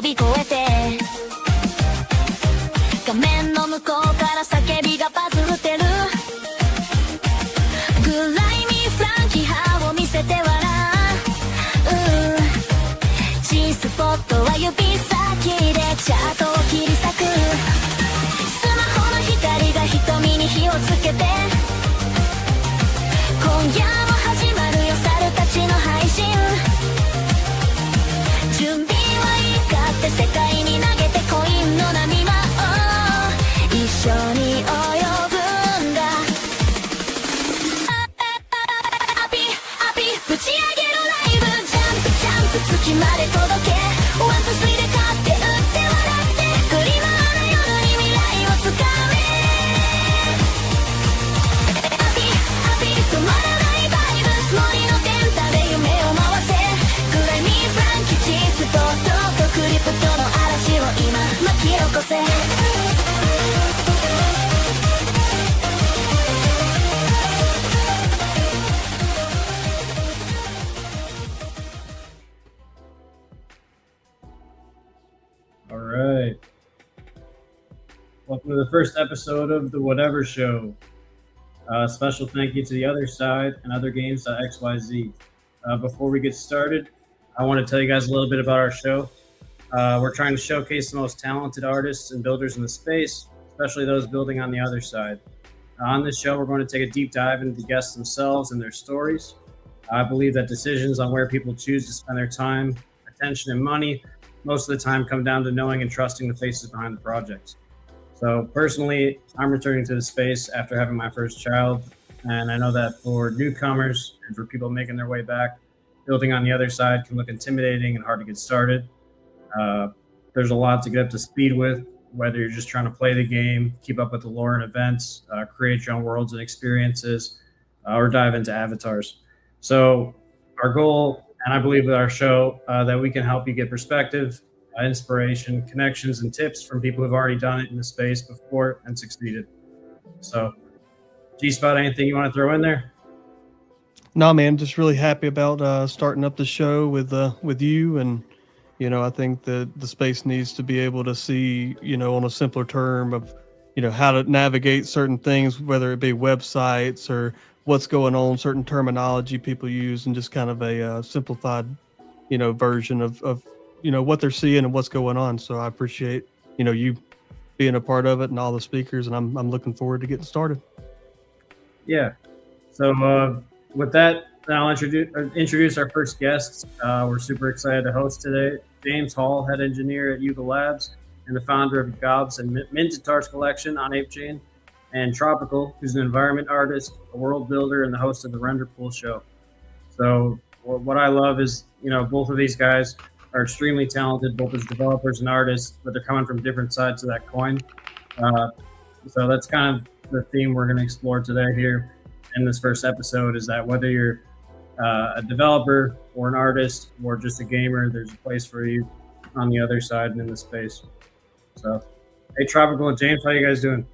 飛び越えて画面の向こうから叫びがバズってるグライミーフランキー歯を見せて笑うGスポットは指先でチャートを切り裂くスマホの光が瞳に火をつけて今夜も始まるよ猿たちの配信準備はいいかって世界に投げてコインの波間を一緒に泳ぐんだアピアピぶち上げるライブジャンプジャンプ月まで届けワンツースリーで勝って打って笑って振り回る夜に未来をつかめアピアピ止まらないバイブス森の電波で夢を回せグライミーフランキーチースポットとクリプトの嵐を今巻き起こせAll right. Welcome to the first episode of the Whatever Show. Special thank you to the Other Side and Other Games.xyz. Before we get started, I want to tell you guys a little bit about our show. We're trying to showcase the most talented artists and builders in the space, especially those building on the other side. On this show, we're going to take a deep dive into the guests themselves and their stories. I believe that decisions on where people choose to spend their time, attention, and money most of the time come down to knowing and trusting the faces behind the projects. So personally, I'm returning to the space after having my first child, and I know that for newcomers and for people making their way back, building on the other side can look intimidating and hard to get started. There's a lot to get up to speed with, whether you're just trying to play the game, keep up with the lore and events, create your own worlds and experiences, or dive into avatars. So our goal, and I believe with our show, that we can help you get perspective, inspiration, connections, and tips from people who've already done it in the space before and succeeded. So, G-Spot, anything you want to throw in there? No, man, just really happy about starting up the show with you, and I think that the space needs to be able to see, on a simpler term of, how to navigate certain things, whether it be websites or what's going on, certain terminology people use, and just kind of a simplified, version of what they're seeing and what's going on. So I appreciate, you being a part of it and all the speakers, and I'm looking forward to getting started. Yeah. So with that, I'll introduce our first guests. We're super excited to host today. James Hall, head engineer at Yuga Labs and the founder of Gobs and Mintitars collection on ApeChain, and Tropical, who's an environment artist, a world builder, and the host of the Render Pool show. So what I love is, both of these guys are extremely talented, both as developers and artists, but they're coming from different sides of that coin. So that's kind of the theme we're going to explore today here in this first episode, is that whether you're a developer or an artist or just a gamer, there's a place for you on the other side and in the space. So, hey, Tropical and James, how you guys doing?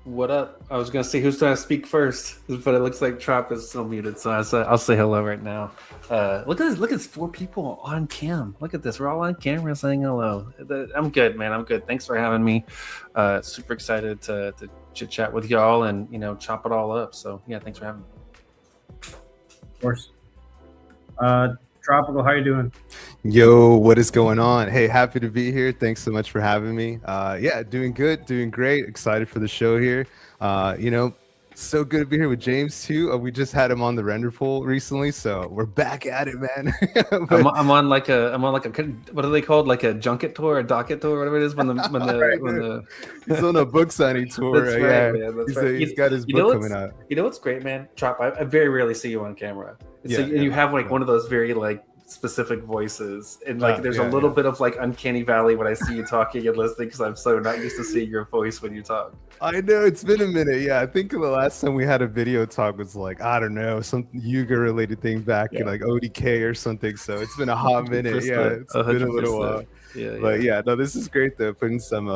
What up? I was gonna say who's gonna speak first, but it looks like Trop is still muted, so I'll say hello right now. Look at this! Look at this, 4 people on cam. Look at this. We're all on camera saying hello. I'm good, man. I'm good. Thanks for having me. Super excited to chit chat with y'all and chop it all up. So yeah, thanks for having me. Of course. Tropical, how you doing? Yo, what is going on? Hey, happy to be here. Thanks so much for having me. Yeah, doing good, doing great. Excited for the show here. So good to be here with James too. We just had him on the Render Pool recently, so we're back at it, man. I'm on like a what are they called? Like a junket tour, a docket tour, whatever it is. He's on a book signing tour. That's right, man. That's right. He's got his book coming out. You know what's great, man? Trop, I very rarely see you on camera. You have like one of those very like specific voices, and like there's a little bit of like uncanny valley when I see you talking and listening, because I'm so not used to seeing your voice when you talk. I know, it's been a minute. Yeah, I think the last time we had a video talk was like, I don't know, some Yuga related thing back in like ODK or something. So it's been a hot minute. Yeah, it's 100%. Been a little while. But yeah, no, this is great though, putting some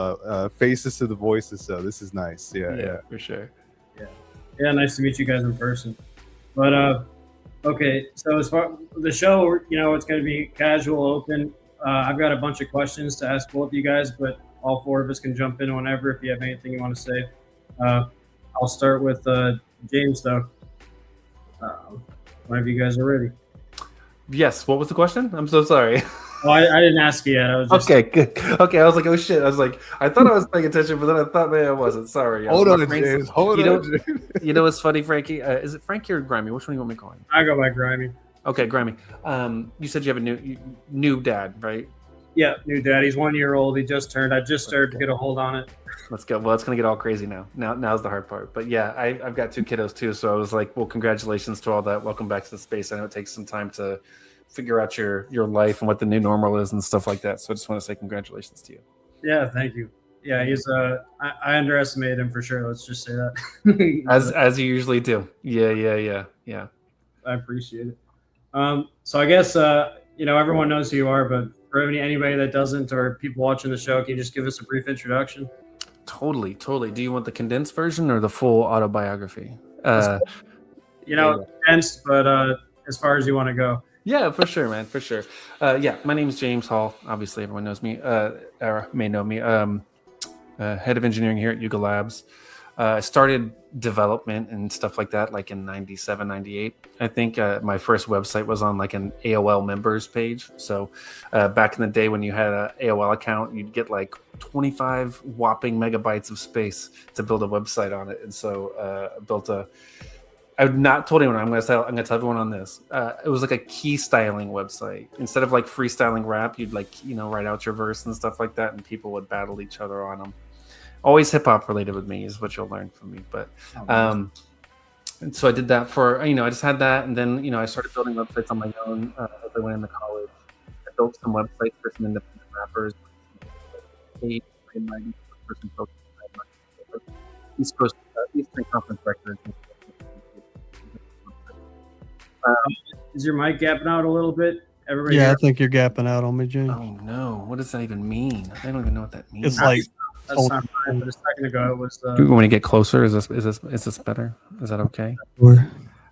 faces to the voices. So this is nice. Yeah, for sure. Yeah, nice to meet you guys in person. But okay, so as far the show, it's going to be casual, open. I've got a bunch of questions to ask both of you guys, but all four of us can jump in whenever if you have anything you want to say. I'll start with James, though. Whenever you guys are ready. Yes. What was the question? I'm so sorry. Oh, I didn't ask you yet. I was just... Okay, good. Okay, I was like, oh shit. I was like, I thought I was paying attention, but then I thought maybe I wasn't. Sorry. Hold on, James. Hold on, James. You know what's funny, Frankie? Is it Frankie or Grimy? Which one do you want me to call him? I go by Grimy. Okay, Grimy. You said you have a new dad, right? Yeah, new dad. He's 1 year old. He just turned. I just started to get a hold on it. Let's go. Well, it's gonna get all crazy now. Now's the hard part. But yeah, I've got 2 kiddos too. So I was like, well, congratulations to all that. Welcome back to the space. I know it takes some time to figure out your life and what the new normal is and stuff like that. So I just want to say congratulations to you. Yeah, thank you. Yeah, he's I underestimated him for sure. Let's just say that. as you usually do. Yeah. I appreciate it. So I guess everyone knows who you are, but for anybody that doesn't, or people watching the show, can you just give us a brief introduction? Totally. Do you want the condensed version or the full autobiography? Condensed, but as far as you want to go. Yeah, for sure, man, for sure. My name is James Hall. Obviously, everyone knows me, or may know me. Head of engineering here at Yuga Labs. I started development and stuff like that like in 97, 98. I think my first website was on like an AOL members page. So back in the day when you had an AOL account, you'd get like 25 whopping megabytes of space to build a website on it. And so I built I've not told anyone. I'm going to tell everyone on this. It was like a key styling website. Instead of like freestyling rap, you'd like, write out your verse and stuff like that. And people would battle each other on them. Always hip hop related with me is what you'll learn from me. But and so I did that for, I just had that. And then, I started building websites on my own as I went into college. I built some websites for some independent rappers. East Coast, Eastern Conference Records. Is your mic gapping out a little bit? Everybody I think you're gapping out on me, James. Oh no, what does that even mean? I don't even know what that means. It's like that's not fine, but a second ago it was. You want to get closer? Is this better? Is that okay?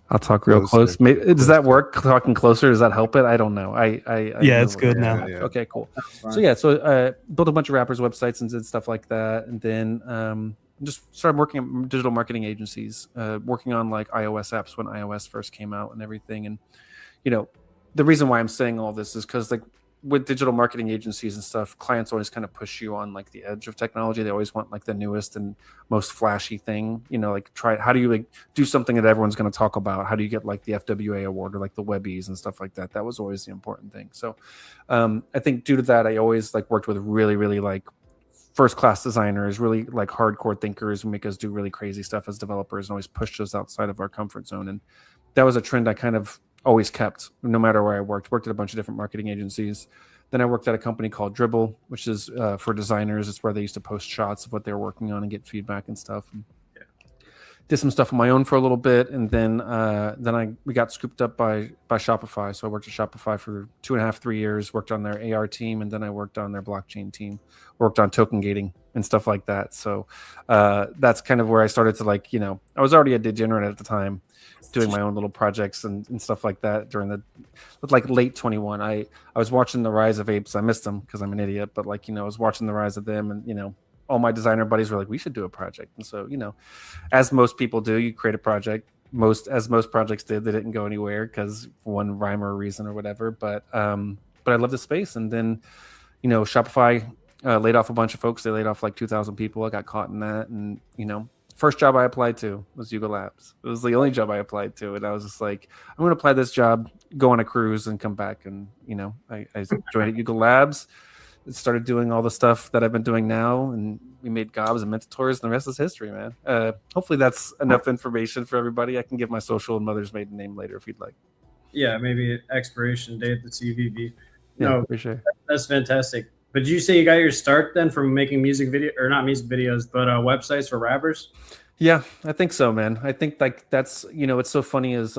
I'll talk real close. Does that work? Talking closer, does that help it? I don't know. It's good now. Yeah. Okay, cool. So built a bunch of rappers' websites and did stuff like that, and then just started working at digital marketing agencies, working on like iOS apps when iOS first came out and everything. And the reason why I'm saying all this is because like with digital marketing agencies and stuff, clients always kind of push you on like the edge of technology. They always want like the newest and most flashy thing, like how do you like do something that everyone's going to talk about? How do you get like the FWA award or like the Webbies and stuff like that? That was always the important thing. So I think due to that, I always like worked with really, really like first-class designers, really like hardcore thinkers who make us do really crazy stuff as developers and always pushed us outside of our comfort zone. And that was a trend I kind of always kept, no matter where I worked. Worked at a bunch of different marketing agencies. Then I worked at a company called Dribble, which is for designers. It's where they used to post shots of what they were working on and get feedback and stuff. And did some stuff on my own for a little bit, and then we got scooped up by Shopify. So I worked at Shopify for 2.5, 3 years. Worked on their AR team, and then I worked on their blockchain team. Worked on token gating and stuff like that. So that's kind of where I started to like, I was already a degenerate at the time, doing my own little projects and stuff like that during like late 21. I was watching the rise of apes. I missed them because I'm an idiot, but like, I was watching the rise of them, and all my designer buddies were like, we should do a project. And so, as most people do, you create a project. Most projects did, they didn't go anywhere because for one rhyme or reason or whatever. But I love the space. And then, Shopify laid off a bunch of folks. They laid off like 2,000 people. I got caught in that. And, first job I applied to was Yuga Labs. It was the only job I applied to. And I was just like, I'm going to apply this job, go on a cruise and come back. And, I joined at Yuga Labs. Started doing all the stuff that I've been doing now, and we made gobs and mentors, and the rest is history, man. Hopefully that's enough information for everybody. I can give my social and mother's maiden name later if you'd like. Yeah, maybe expiration date, the CVV. Yeah, no, for sure. That's fantastic. But did you say you got your start then from making music video, or not music videos, but websites for rappers? Yeah, I think so, man. I think like that's, it's so funny is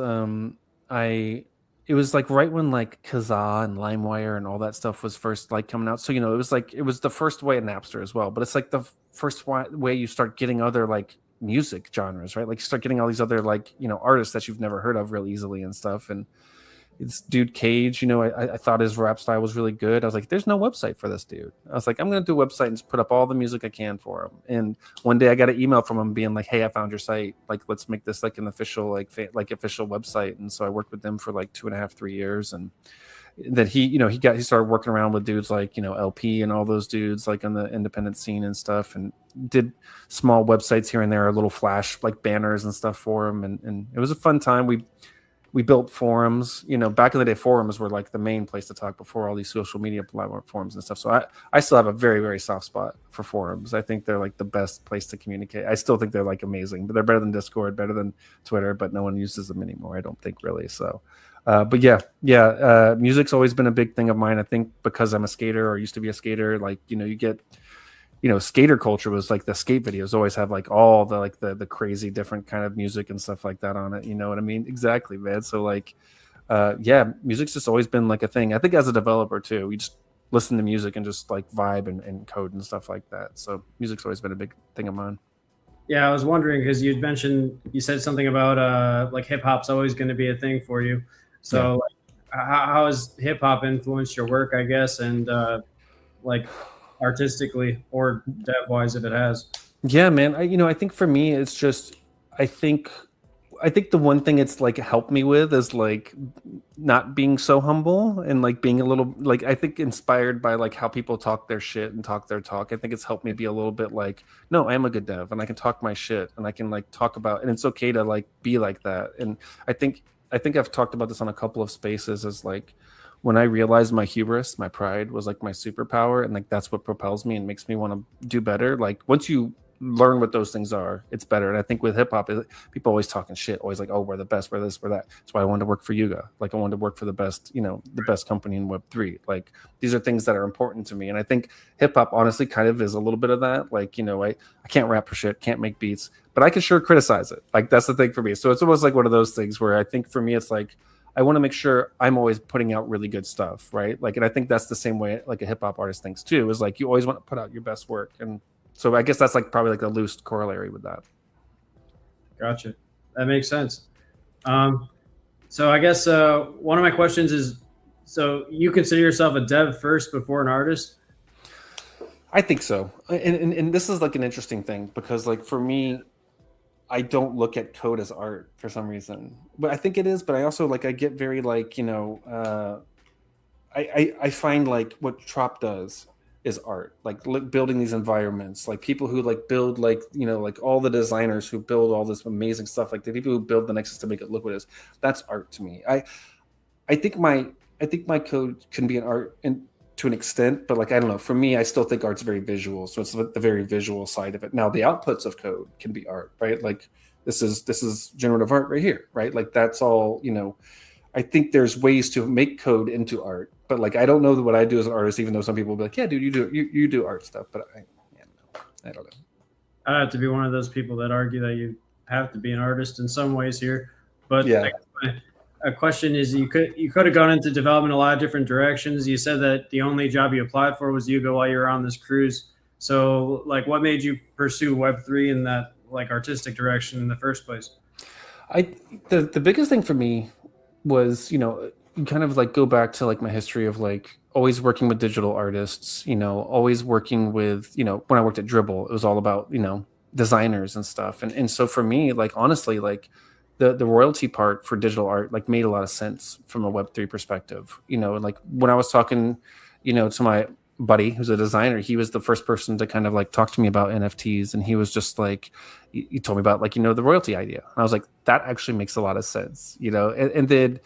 it was like right when like Kazaa and LimeWire and all that stuff was first like coming out. So, it was the first way in Napster as well, but it's like the first way you start getting other like music genres, right? Like you start getting all these other like, artists that you've never heard of real easily and stuff. And this dude Cage, I thought his rap style was really good. I was like, there's no website for this dude. I was like, I'm gonna do a website and just put up all the music I can for him. And one day I got an email from him being like, hey, I found your site. Like, let's make this like an official official website. And so I worked with them for like 2.5, 3 years, and that he started working around with dudes like LP and all those dudes like on the independent scene and stuff, and did small websites here and there, little flash like banners and stuff for him, and it was a fun time. We built forums. Back in the day, forums were like the main place to talk before all these social media platforms and stuff. So I still have a very, very soft spot for forums. I think they're like the best place to communicate. I still think they're like amazing, but they're better than Discord, better than Twitter, but no one uses them anymore, I don't think, really. So but music's always been a big thing of mine. I think because I'm a skater, or used to be a skater, like you get skater culture was like the skate videos always have like all the like the crazy different kind of music and stuff like that on it. You know what I mean? Exactly, man. So like music's just always been like a thing. I think as a developer too, we just listen to music and just like vibe and code and stuff like that. So music's always been a big thing of mine. Yeah, I was wondering because you said something about like hip hop's always going to be a thing for you. So like, how has hip hop influenced your work, I guess, and like artistically or dev wise, if it has? Yeah, man. I think for me, it's just I think the one thing it's like helped me with is like not being so humble, and like being a little like, I think, inspired by like how people talk their shit and talk their talk. I think it's helped me be a little bit like, no, I am a good dev and I can talk my shit and I can like talk about, and it's okay to like be like that. And I think I've talked about this on a couple of spaces, as like when I realized my hubris, my pride was like my superpower, and like that's what propels me and makes me want to do better. Like once you learn what those things are, it's better. And I think with hip hop, people always talking shit, always like, oh, we're the best, we're this, we're that. That's why I wanted to work for Yuga. Like I wanted to work for the best, the best company in Web3. Like these are things that are important to me. And I think hip hop honestly kind of is a little bit of that. Like, I can't rap for shit, can't make beats, but I can sure criticize it. Like that's the thing for me. So it's almost like one of those things where I think for me, it's like, I want to make sure I'm always putting out really good stuff. Right. Like, and I think that's the same way like a hip hop artist thinks too, is like, you always want to put out your best work. And so I guess that's like probably like a loose corollary with that. Gotcha. That makes sense. So I guess one of my questions is, so you consider yourself a dev first before an artist? I think so. And this is like an interesting thing because like for me, I don't look at code as art for some reason, but I think it is. But I also like, I get very like, I find like what Trop does is art, like building these environments, like people who like build like like all the designers who build all this amazing stuff, like the people who build the Nexus to make it look what it is. That's art to me. I think my code can be an art and to an extent, but like I don't know, for me I still think art's very visual, so it's the very visual side of it. Now the outputs of code can be art, right? Like this is generative art right here, right? Like that's all. I think there's ways to make code into art, but like I don't know what I do as an artist, even though some people will be like, yeah, dude, you do art stuff, but I don't know. I have to be one of those people that argue that you have to be an artist in some ways here, but yeah. A question is, you could have gone into development a lot of different directions. You said that the only job you applied for was Yuga while you were on this cruise. So like, what made you pursue Web3 in that like artistic direction in the first place? The biggest thing for me was, you kind of like go back to like my history of like always working with digital artists, always working with, when I worked at Dribble, it was all about, designers and stuff. And so for me, like, honestly, like the royalty part for digital art, like made a lot of sense from a Web3 perspective, like when I was talking, to my buddy who's a designer, he was the first person to kind of like talk to me about NFTs. And he was just like, he told me about like, the royalty idea. And I was like, that actually makes a lot of sense, and then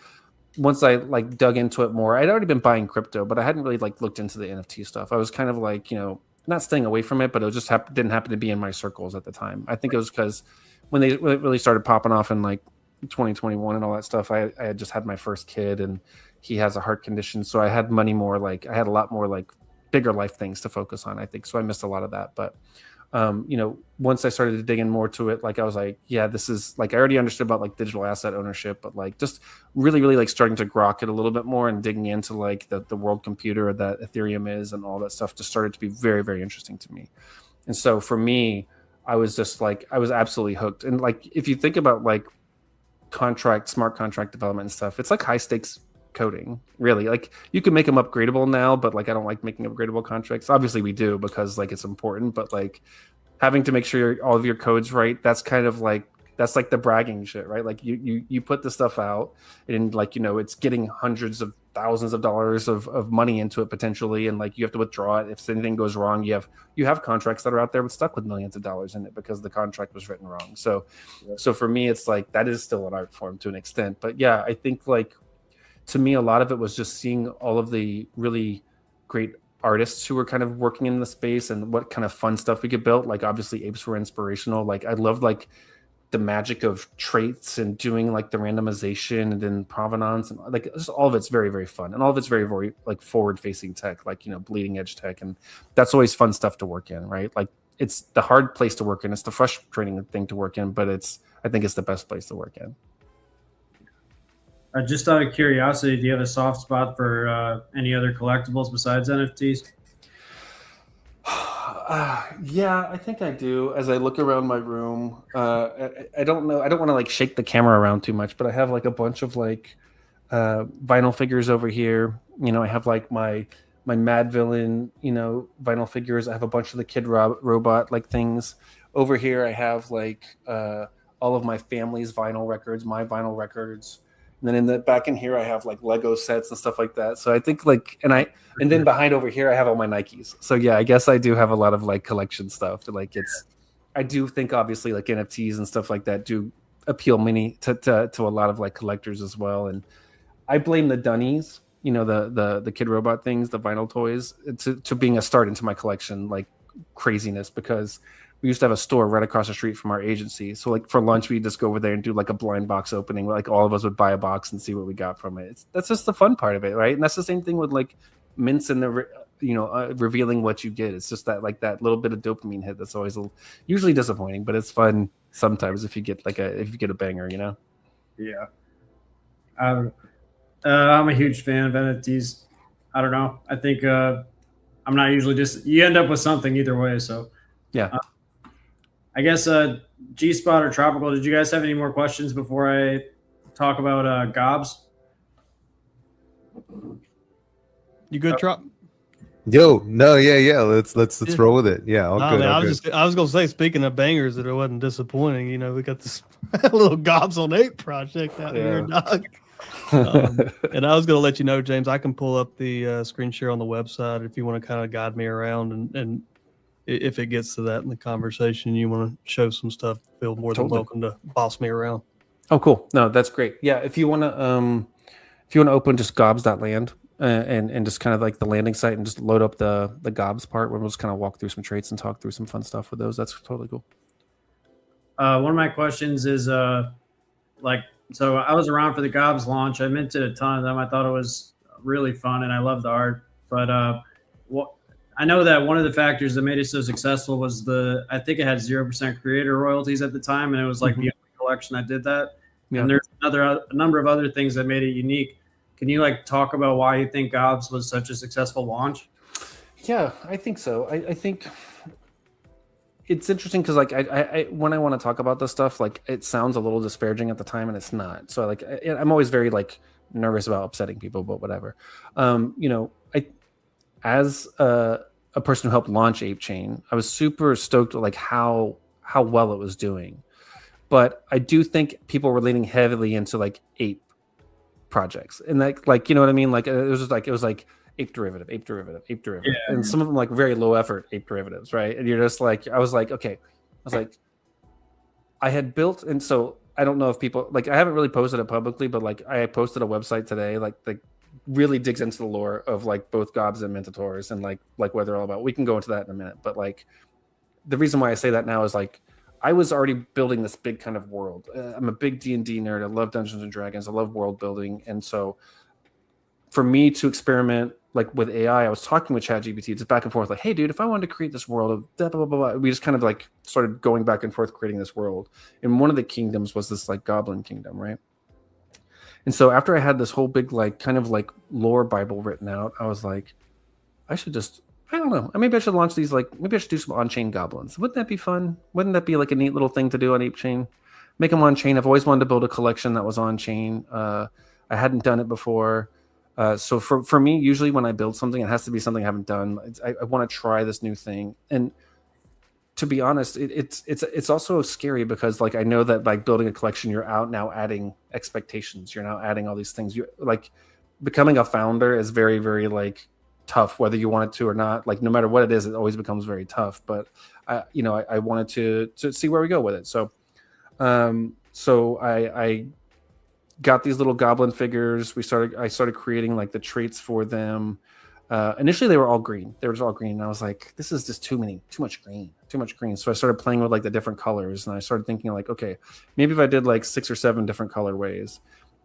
once I like dug into it more, I'd already been buying crypto, but I hadn't really like looked into the NFT stuff. I was kind of like, not staying away from it, but it just didn't happen to be in my circles at the time. I think it was because when it really started popping off in like 2021 and all that stuff, I had just had my first kid and he has a heart condition. So I had a lot more like bigger life things to focus on, I think. So I missed a lot of that. But, once I started to dig in more to it, like I was like, yeah, this is like, I already understood about like digital asset ownership, but like just really, really like starting to grok it a little bit more and digging into like the world computer that Ethereum is and all that stuff just started to be very, very interesting to me. And so for me, I was just like, I was absolutely hooked. And like, if you think about like smart contract development and stuff, it's like high stakes coding, really. Like you can make them upgradable now, but like I don't like making upgradable contracts. Obviously we do because like it's important, but like having to make sure all of your code's right, that's kind of like that's like the bragging shit, right? Like you put the stuff out and like, you know, it's getting hundreds of thousands of dollars of money into it potentially, and like you have to withdraw it if anything goes wrong. You have contracts that are out there stuck with millions of dollars in it because the contract was written wrong. So for me, it's like that is still an art form to an extent. But yeah, I think like to me, a lot of it was just seeing all of the really great artists who were kind of working in the space and what kind of fun stuff we could build. Like obviously apes were inspirational. Like I loved like the magic of traits and doing like the randomization and then provenance and like just all of it's very, very fun. And all of it's very, very like forward facing tech, like, you know, bleeding edge tech. And that's always fun stuff to work in, right? Like it's the hard place to work in. It's the frustrating thing to work in, but I think it's the best place to work in. Just out of curiosity, do you have a soft spot for any other collectibles besides NFTs? Yeah, I think I do. As I look around my room, I don't know. I don't want to like shake the camera around too much, but I have like a bunch of like vinyl figures over here. You know, I have like my Mad Villain, you know, vinyl figures. I have a bunch of the Kid Robot like things over here. I have like all of my family's vinyl records, my vinyl records. And then in the back in here, I have like Lego sets and stuff like that. So I think like, and then behind over here, I have all my Nikes. So yeah, I guess I do have a lot of like collection stuff. Like I do think obviously like NFTs and stuff like that do appeal to a lot of like collectors as well. And I blame the Dunnies, you know, the Kid Robot things, the vinyl toys, to being a start into my collection like craziness, because we used to have a store right across the street from our agency. So like for lunch, we'd just go over there and do like a blind box opening. Like all of us would buy a box and see what we got from it. That's just the fun part of it, right? And that's the same thing with like mints and the, you know, revealing what you get. It's just that like that little bit of dopamine hit that's always usually disappointing, but it's fun sometimes if you get a banger, you know? Yeah. I'm a huge fan of NFTs. I don't know. I think I'm not usually you end up with something either way. So yeah. I guess G-Spot or Tropical, did you guys have any more questions before I talk about Gobs? You good, Trop? Yo, no, yeah. Let's roll with it. Yeah, all good. Man, all I was gonna say, speaking of bangers, that it wasn't disappointing. You know, we got this little Gobs on 8 project out here, dog. And I was gonna let you know, James, I can pull up the screen share on the website if you want to kind of guide me around, and if it gets to that in the conversation, you want to show some stuff, feel more than welcome to boss me around. Oh, cool. No, that's great. Yeah, if you want to open just gobs.land and just kind of like the landing site and just load up the gobs part, where we'll just kind of walk through some traits and talk through some fun stuff with those. That's totally cool. One of my questions is so I was around for the Gobs launch. I minted a ton of them. I thought it was really fun and I love the art. But I know that one of the factors that made it so successful was I think it had 0% creator royalties at the time, and it was like the only collection that did that. Yeah. And there's a number of other things that made it unique. Can you like talk about why you think Gobs was such a successful launch? Yeah, I think so. I think it's interesting because like I when I want to talk about this stuff, like it sounds a little disparaging at the time, and it's not. So like I'm always very like nervous about upsetting people, but whatever. You know, as a person who helped launch Ape Chain, I was super stoked at like how well it was doing. But I do think people were leaning heavily into like ape projects, and like you know what I mean? Like it was like ape derivative, yeah. And some of them like very low effort ape derivatives, right? And you're just like, I was like, I had built, and so I don't know if people like, I haven't really posted it publicly, but like I posted a website today, like really digs into the lore of like both Gobs and Mintators and like what they're all about. We can go into that in a minute, but like the reason why I say that now is like I was already building this big kind of world. I'm a big D&D nerd. I love Dungeons and Dragons. I love world building, and so for me to experiment like with AI, I was talking with ChatGPT just back and forth, like, hey, dude, if I wanted to create this world of blah, blah, blah, blah, we just kind of like started going back and forth creating this world. And one of the kingdoms was this like goblin kingdom, right? And so after I had this whole big like kind of like lore Bible written out, I was like, I don't know. Maybe I should launch these, like maybe I should do some on-chain goblins. Wouldn't that be fun? Wouldn't that be like a neat little thing to do on ApeChain? Make them on-chain. I've always wanted to build a collection that was on-chain. I hadn't done it before. So for me, usually when I build something, it has to be something I haven't done. I want to try this new thing. And to be honest, it's also scary because like I know that by building a collection, you're out now adding expectations. You're now adding all these things. You like becoming a founder is very, very like tough, whether you want it to or not. Like no matter what it is, it always becomes very tough. But I wanted to see where we go with it. So I got these little goblin figures. I started creating like the traits for them. Initially they were all green. They were just all green. And I was like, this is just too much green. So I started playing with like the different colors, and I started thinking like, okay, maybe if I did like 6 or 7 different colorways.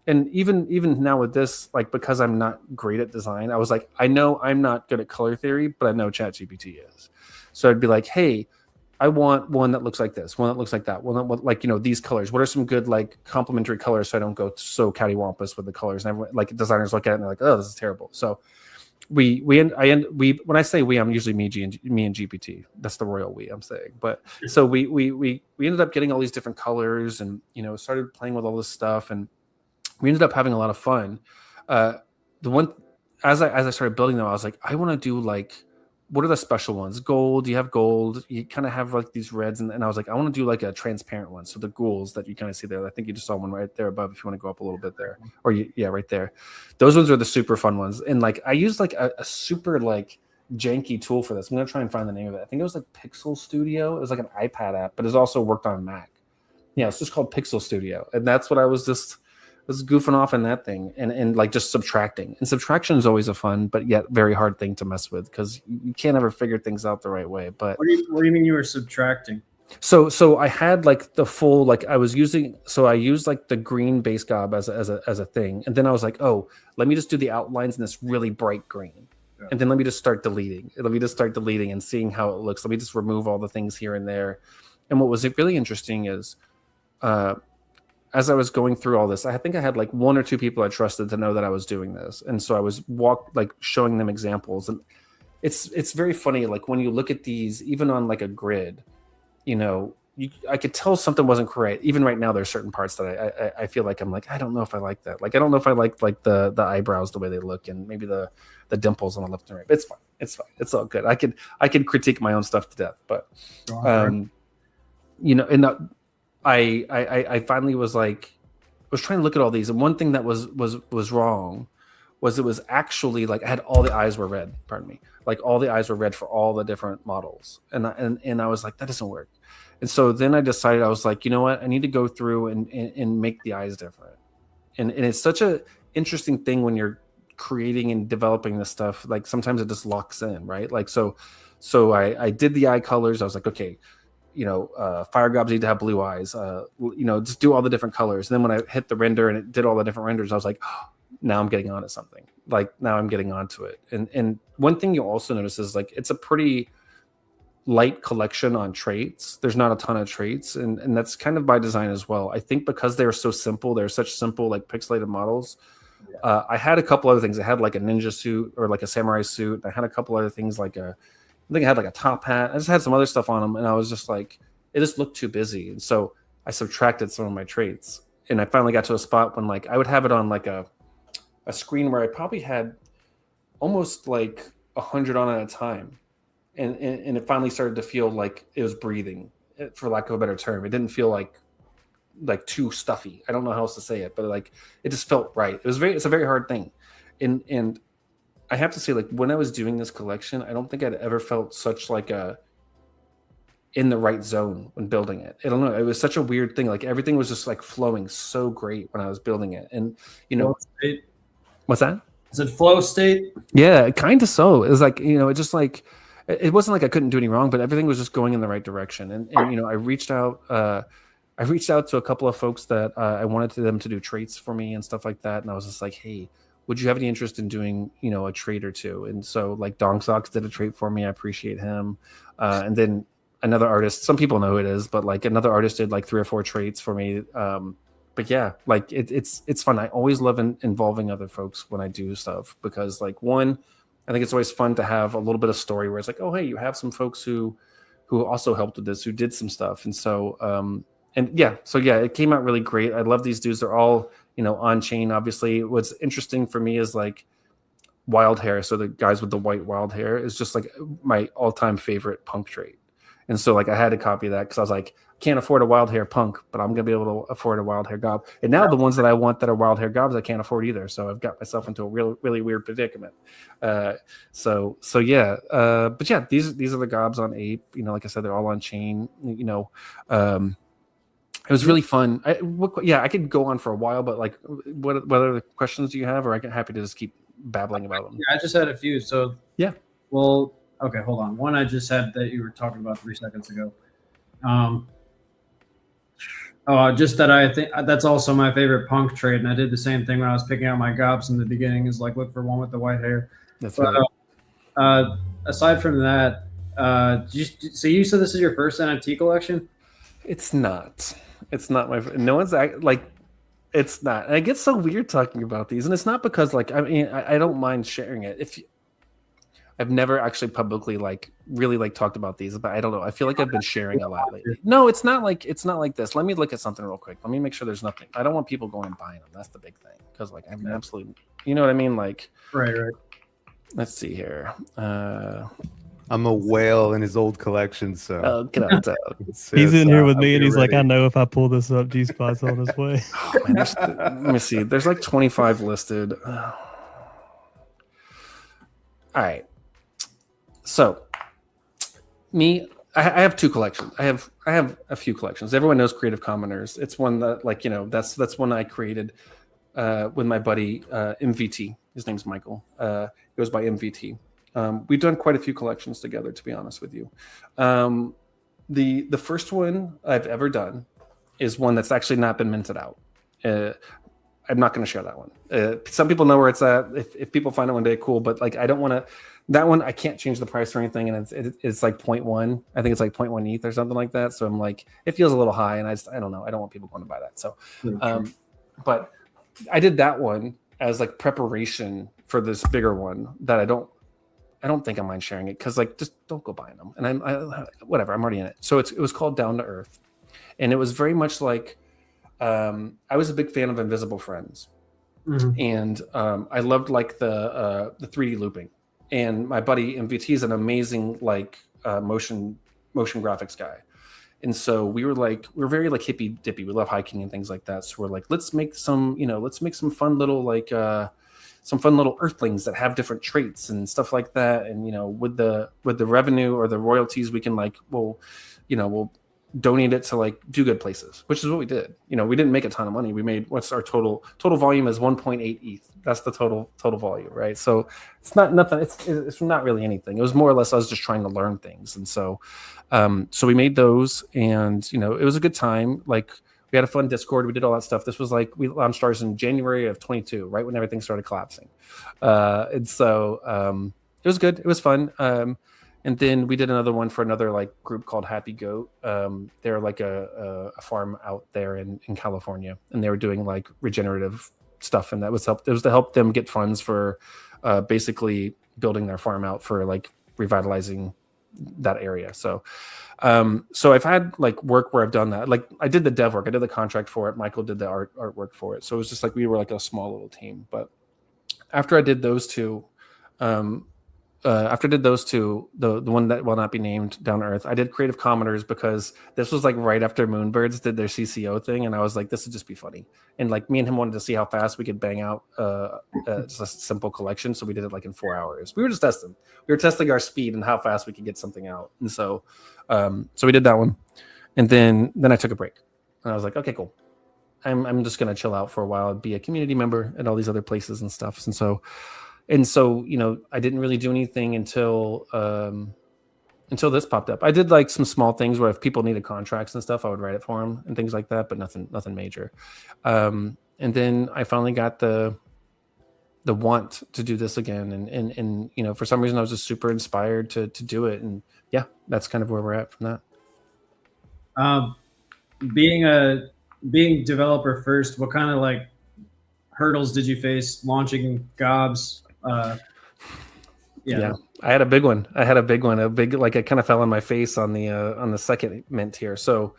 And even now with this, like, because I'm not great at design, I was like, I know I'm not good at color theory, but I know ChatGPT is. So I'd be like, hey, I want one that looks like this, one that looks like that, one that like, these colors. What are some good like complementary colors so I don't go so cattywampus with the colors? And everyone, like designers look at it and they're like, oh, this is terrible. So when I say we, I'm usually me and GPT. That's the royal we I'm saying. But so we ended up getting all these different colors and started playing with all this stuff, and we ended up having a lot of fun. The one as I started building them, I was like, I want to do like, what are the special ones? Gold, you have gold, you kind of have like these reds, and I was like, I want to do like a transparent one. So the ghouls that you kind of see there, I think you just saw one right there above if you want to go up a little bit there. Or yeah, right there. Those ones are the super fun ones. And like I used like a super like janky tool for this. I'm gonna try and find the name of it. I think it was like Pixel Studio. It was like an iPad app, but it's also worked on Mac. Yeah, it's just called Pixel Studio. And that's what I was goofing off in that thing and like just subtracting. And subtraction is always a fun but yet very hard thing to mess with because you can't ever figure things out the right way. But what do you mean you were subtracting? So I had like the full like I used like the green base gob as a thing, and then I was like, oh, let me just do the outlines in this really bright green. Yeah. And then let me just start deleting and seeing how it looks. Let me just remove all the things here and there. And what was really interesting is as I was going through all this, I think I had like 1 or 2 people I trusted to know that I was doing this. And so I was showing them examples. And it's very funny. Like when you look at these, even on like a grid, I could tell something wasn't correct. Even right now, there's certain parts that I feel like I'm like, I don't know if I like that. Like, I don't know if I like the eyebrows, the way they look, and maybe the dimples on the left and right. But it's fine. It's fine. It's all good. I can critique my own stuff to death. But, I finally was trying to look at all these, and one thing that was wrong was it was actually like I had all the eyes were red. Pardon me, like all the eyes were red for all the different models, and I was like, that doesn't work. And so then I decided, I was like, you know what, I need to go through and make the eyes different. And it's such a interesting thing when you're creating and developing this stuff. Like sometimes it just locks in, right? Like so I did the eye colors. I was like, okay. Fire gobs need to have blue eyes, just do all the different colors. And then when I hit the render and it did all the different renders, I was like, oh, now I'm getting onto something. Like now I'm getting onto it. And one thing you'll also notice is like, it's a pretty light collection on traits. There's not a ton of traits. And that's kind of by design as well. I think because they're so simple, they're such simple, like pixelated models. Yeah. I had a couple other things. I had like a ninja suit or like a samurai suit. I had a couple other things like I think I had like a top hat. I just had some other stuff on them, and I was just like, it just looked too busy. And so I subtracted some of my traits, and I finally got to a spot when like I would have it on like a screen where I probably had almost like 100 on at a time, and it finally started to feel like it was breathing, for lack of a better term. It didn't feel like too stuffy. I don't know how else to say it, but like it just felt right. It's a very hard thing, and I have to say, like when I was doing this collection, I don't think I'd ever felt such like in the right zone when building it. I don't know. It was such a weird thing. Like everything was just like flowing so great when I was building it. And what's that? Is it flow state? Yeah, kind of so. It was like, it just like, it wasn't like I couldn't do any wrong, but everything was just going in the right direction. And I reached out to a couple of folks that I wanted them to do traits for me and stuff like that. And I was just like, hey, would you have any interest in doing, a trait or two? And so like Dong Socks did a trait for me. I appreciate him. And then another artist, some people know who it is, but like another artist did like 3 or 4 traits for me. But yeah, like it's fun. I always love involving other folks when I do stuff because like one, I think it's always fun to have a little bit of story where it's like, oh, hey, you have some folks who also helped with this, who did some stuff. And so, it came out really great. I love these dudes. They're all, on chain. Obviously, what's interesting for me is like wild hair, so the guys with the white wild hair, is just like my all-time favorite punk trait. And so like I had to copy that because I was like, can't afford a wild hair punk, but I'm gonna be able to afford a wild hair gob. And now the ones that I want that are wild hair gobs, I can't afford either. So I've got myself into a really weird predicament. So yeah. But yeah, these are the gobs on Ape. You know, like I said, they're all on chain. You know, it was really fun. I could go on for a while, but like, what other questions do you have, or I can happy to just keep babbling about them? Yeah, I just had a few. So yeah. Well, okay, hold on. One I just had that you were talking about 3 seconds ago. Just that I think that's also my favorite punk trait, and I did the same thing when I was picking out my gobs in the beginning. Is like look for one with the white hair. That's right. Aside from that, so you said this is your first NFT collection? It's not. It's not my. No one's like. It's not. And it gets so weird talking about these, and it's not because like I mean I don't mind sharing it. I've never actually publicly really talked about these, but I don't know. I feel like I've been sharing a lot lately. No, it's not like this. Let me look at something real quick. Let me make sure there's nothing. I don't want people going and buying them. That's the big thing. Because like I'm absolutely, you know what I mean? Like right. Let's see here. I'm a whale in his old collection, so get out. He's in here with me, and he's like, I know if I pull this up, G-Spot's on his way. Oh, man, let me see. There's like 25 listed. All right. So, I have 2 collections. I have a few collections. Everyone knows Creative Commoners. It's one that that's one I created with my buddy MVT. His name's Michael. He goes by MVT. We've done quite a few collections together, to be honest with you. The first one I've ever done is one that's actually not been minted out. I'm not going to share that one. Some people know where it's at. If people find it one day, cool. But like, I don't want to. That one I can't change the price or anything, and it's like 0.1. I think it's like 0.1 ETH or something like that. So I'm like, it feels a little high, and I don't know. I don't want people going to buy that. So, but I did that one as like preparation for this bigger one that I don't think I mind sharing it because like just don't go buying them. And whatever. I'm already in it. So it was called Down to Earth, and it was very much like I was a big fan of Invisible Friends, and I loved like the 3D looping. And my buddy MVT is an amazing like motion graphics guy, and so we're very like hippy dippy. We love hiking and things like that. So we're like, let's make some fun little like earthlings that have different traits and stuff like that. And with the revenue or the royalties, we can we'll donate it to like do good places, which is what we did. We didn't make a ton of money. We made, what's our total volume is 1.8 ETH. That's the total volume, right? So it's not nothing. It's not really anything. It was more or less us just trying to learn things. And so we made those, and it was a good time. Like we had a fun Discord. We did all that stuff. This was like, we launched ours in January of 22, right when everything started collapsing. And so it was good. It was fun. And then we did another one for another like group called Happy Goat. They're like a farm out there in California, and they were doing like regenerative stuff, and it was to help them get funds for basically building their farm out for like revitalizing that area. So I've had like work where I've done that. Like I did the dev work, I did the contract for it. Michael did the artwork for it. So it was just like we were like a small little team. But after I did those two. The one that will not be named, Down to Earth, I did Creative Commoners because this was like right after Moonbirds did their CCO thing, and I was like, this would just be funny. And like me and him wanted to see how fast we could bang out just a simple collection, so we did it like in 4 hours. We were just testing. We were testing our speed and how fast we could get something out. And so we did that one, and then I took a break, and I was like, okay, cool. I'm just gonna chill out for a while, be a community member at all these other places and stuff, and so. I didn't really do anything until this popped up. I did like some small things where if people needed contracts and stuff, I would write it for them and things like that, but nothing major. And then I finally got the want to do this again, and for some reason I was just super inspired to do it, and yeah, that's kind of where we're at from that. Being developer first, what kind of like hurdles did you face launching gobs? Yeah, I had a big one. A big, like, it kind of fell on my face on the second mint here. So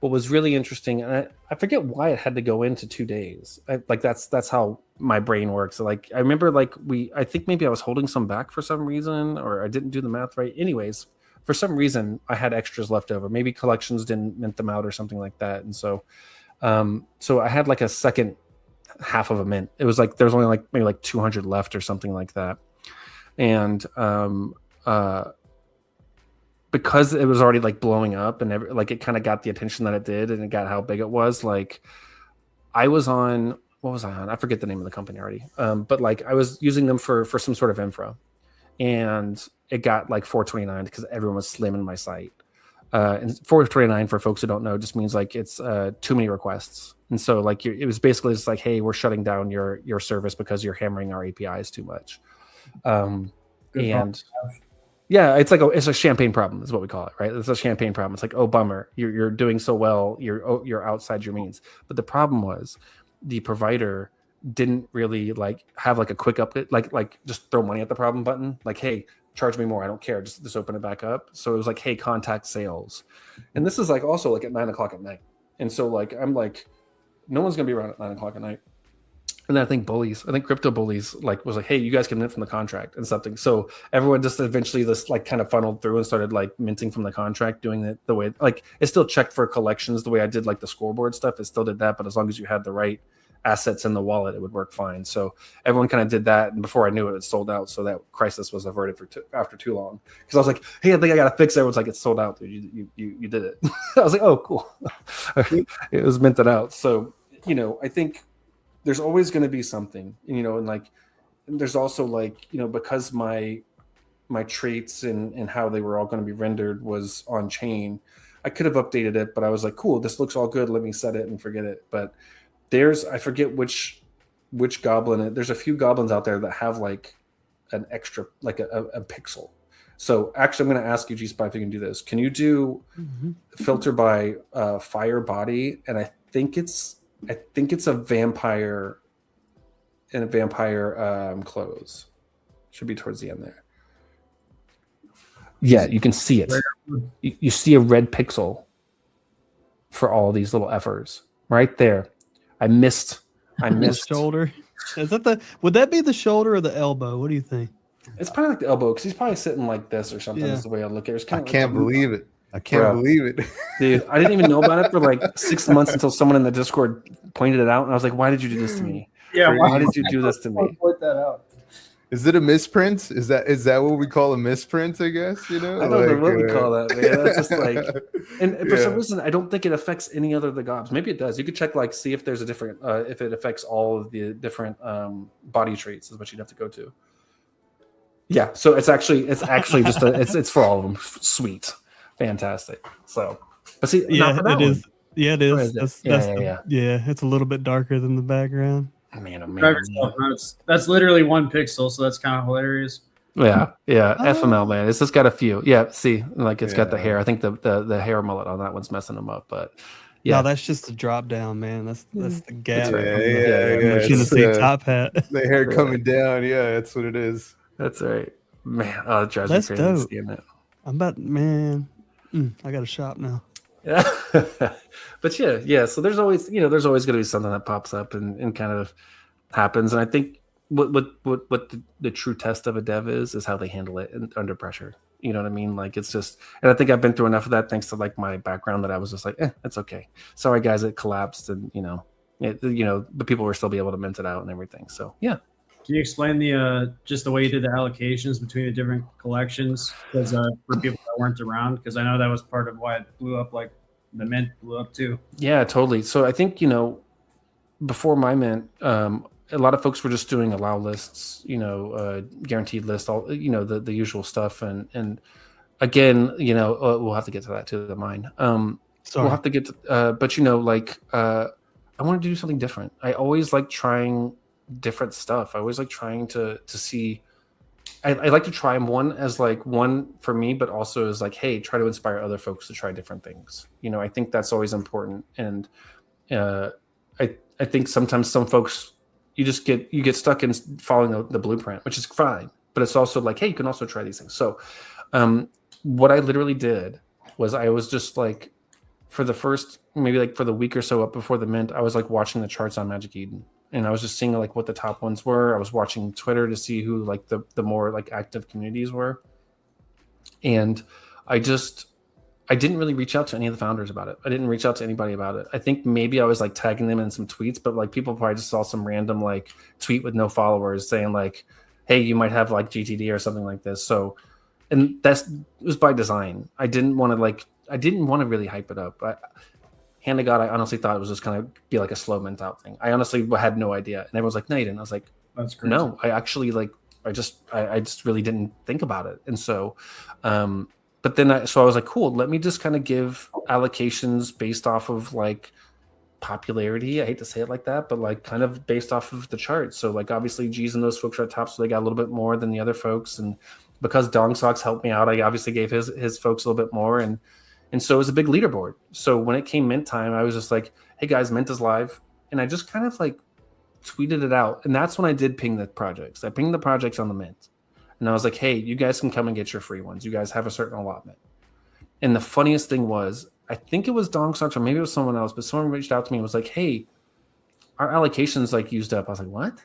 what was really interesting, and I forget why it had to go into 2 days. That's how my brain works. Like I remember, like I think maybe I was holding some back for some reason, or I didn't do the math right. Anyways, for some reason I had extras left over. Maybe collections didn't mint them out or something like that, and so I had like a second half of a mint. It was like there's only like maybe like 200 left or something like that, and because it was already like blowing up and like it kind of got the attention that it did and it got how big it was. Like I was on, what was I on? I forget the name of the company already. But like I was using them for some sort of infra, and it got like 429 because everyone was slamming my site. And 429 for folks who don't know just means like it's too many requests. And so like it was basically just like, hey, we're shutting down your service because you're hammering our APIs too much. Yeah, it's a champagne problem is what we call it, right? It's a champagne problem. It's like, oh, bummer, you're doing so well, you're outside your means. But the problem was the provider didn't really like have like a quick update, like just throw money at the problem button, like, hey, charge me more, I don't care, just open it back up. So it was like, hey, contact sales, and this is like also like at 9:00 at night, and so like I'm like, no one's gonna be around at 9:00 at night. And then I think crypto bullies like was like, hey, you guys can mint from the contract and something. So everyone just eventually this like kind of funneled through and started like minting from the contract, doing it the way like it still checked for collections the way I did like the scoreboard stuff. It still did that, but as long as you had the right assets in the wallet, it would work fine. So everyone kind of did that, and before I knew it, it sold out. So that crisis was averted after too long. Because I was like, hey, I think I got to fix it. Everyone's like, it's sold out, dude. You did it. I was like, oh, cool. It was minted out. So I think there's always going to be something, and like, and there's also like, because my traits and how they were all going to be rendered was on chain, I could have updated it, but I was like, cool, this looks all good. Let me set it and forget it. But I forget which goblin. There's a few goblins out there that have like an extra, like a pixel. So actually, I'm going to ask you, G-Spy, if you can do this. Can you do filter by fire body? And I think it's a vampire and a vampire clothes. Should be towards the end there. Yeah, you can see it. You see a red pixel for all these little effers right there. I missed. The shoulder. Is that would that be the shoulder or the elbow? What do you think? It's probably like the elbow because he's probably sitting like this or something. Is the way I look at it. I can't believe it. I can't believe it. Dude, I didn't even know about it for like 6 months until someone in the Discord pointed it out, and I was like, why did you do this to me? Yeah, why did you do this to me? Point that out. Is it a misprint? Is that what we call a misprint, I guess? I don't know what we call that, man. That's just like, and for some reason, I don't think it affects any other of the gobs. Maybe it does. You could check, like, see if there's a different, if it affects all of the different body traits is what you'd have to go to. Yeah, so it's actually just it's for all of them. Sweet. Fantastic. So, but see, yeah, it is. Yeah, it is. Yeah. It's a little bit darker than the background. Man. That's literally 1 pixel, so that's kind of hilarious. Yeah. FML, man. It's just got a few. Yeah, see, like it's got the hair. I think the hair mullet on that one's messing them up, but yeah, no, that's just the drop down, man. That's the gap. Yeah. Top hat. The hair coming down. Yeah, that's what it is. That's right, man. Oh, it drives me crazy dope. Seeing it. I'm about, man. I got a shop now. Yeah, but yeah. So there's always going to be something that pops up and kind of happens. And I think what the true test of a dev is how they handle it under pressure. You know what I mean? Like it's just, and I think I've been through enough of that thanks to like my background that I was just like, it's okay. Sorry guys, it collapsed, and but people were still be able to mint it out and everything. So yeah. Can you explain just the way you did the allocations between the different collections? Because for people that weren't around, because I know that was part of why it blew up. Like the mint blew up too. Yeah, totally. So I think before my mint, a lot of folks were just doing allow lists, guaranteed list, all the usual stuff, and again, we'll have to get to that too. The mine. We'll have to get to, but I wanted to do something different. I always like trying different stuff. I always like trying to see. I like to try them one for me, but also as like, hey, try to inspire other folks to try different things. I think that's always important. And I think sometimes some folks you get stuck in following the blueprint, which is fine. But it's also like, hey, you can also try these things. So what I literally did was I was just like for the first maybe like for the week or so up before the mint, I was like watching the charts on Magic Eden, and I was just seeing like what the top ones were. I was watching Twitter to see who like the more like active communities were, and I didn't really reach out to any of the founders about it. I didn't reach out to anybody about it. I think maybe I was like tagging them in some tweets, but like people probably just saw some random like tweet with no followers saying like, hey, you might have like GTD or something like this. So, and it was by design. I didn't want to really hype it up. Hand to God, I honestly thought it was just going to be like a slow mint out thing. I honestly had no idea. And everyone's like, no, you didn't. I was like, that's crazy. No, I actually like, I just really didn't think about it. And so, but then I was like, cool, let me just kind of give allocations based off of like popularity. I hate to say it like that, but like kind of based off of the chart. So like obviously G's and those folks are at top, so they got a little bit more than the other folks. And because Dong Socks helped me out, I obviously gave his folks a little bit more. And so it was a big leaderboard. So when it came mint time, I was just like, hey guys, mint is live. And I just kind of like tweeted it out. And that's when I did ping the projects. I pinged the projects on the mint. And I was like, hey, you guys can come and get your free ones. You guys have a certain allotment. And the funniest thing was, I think it was Dong Socks or maybe it was someone else, but someone reached out to me and was like, hey, our allocation's like used up. I was like, what?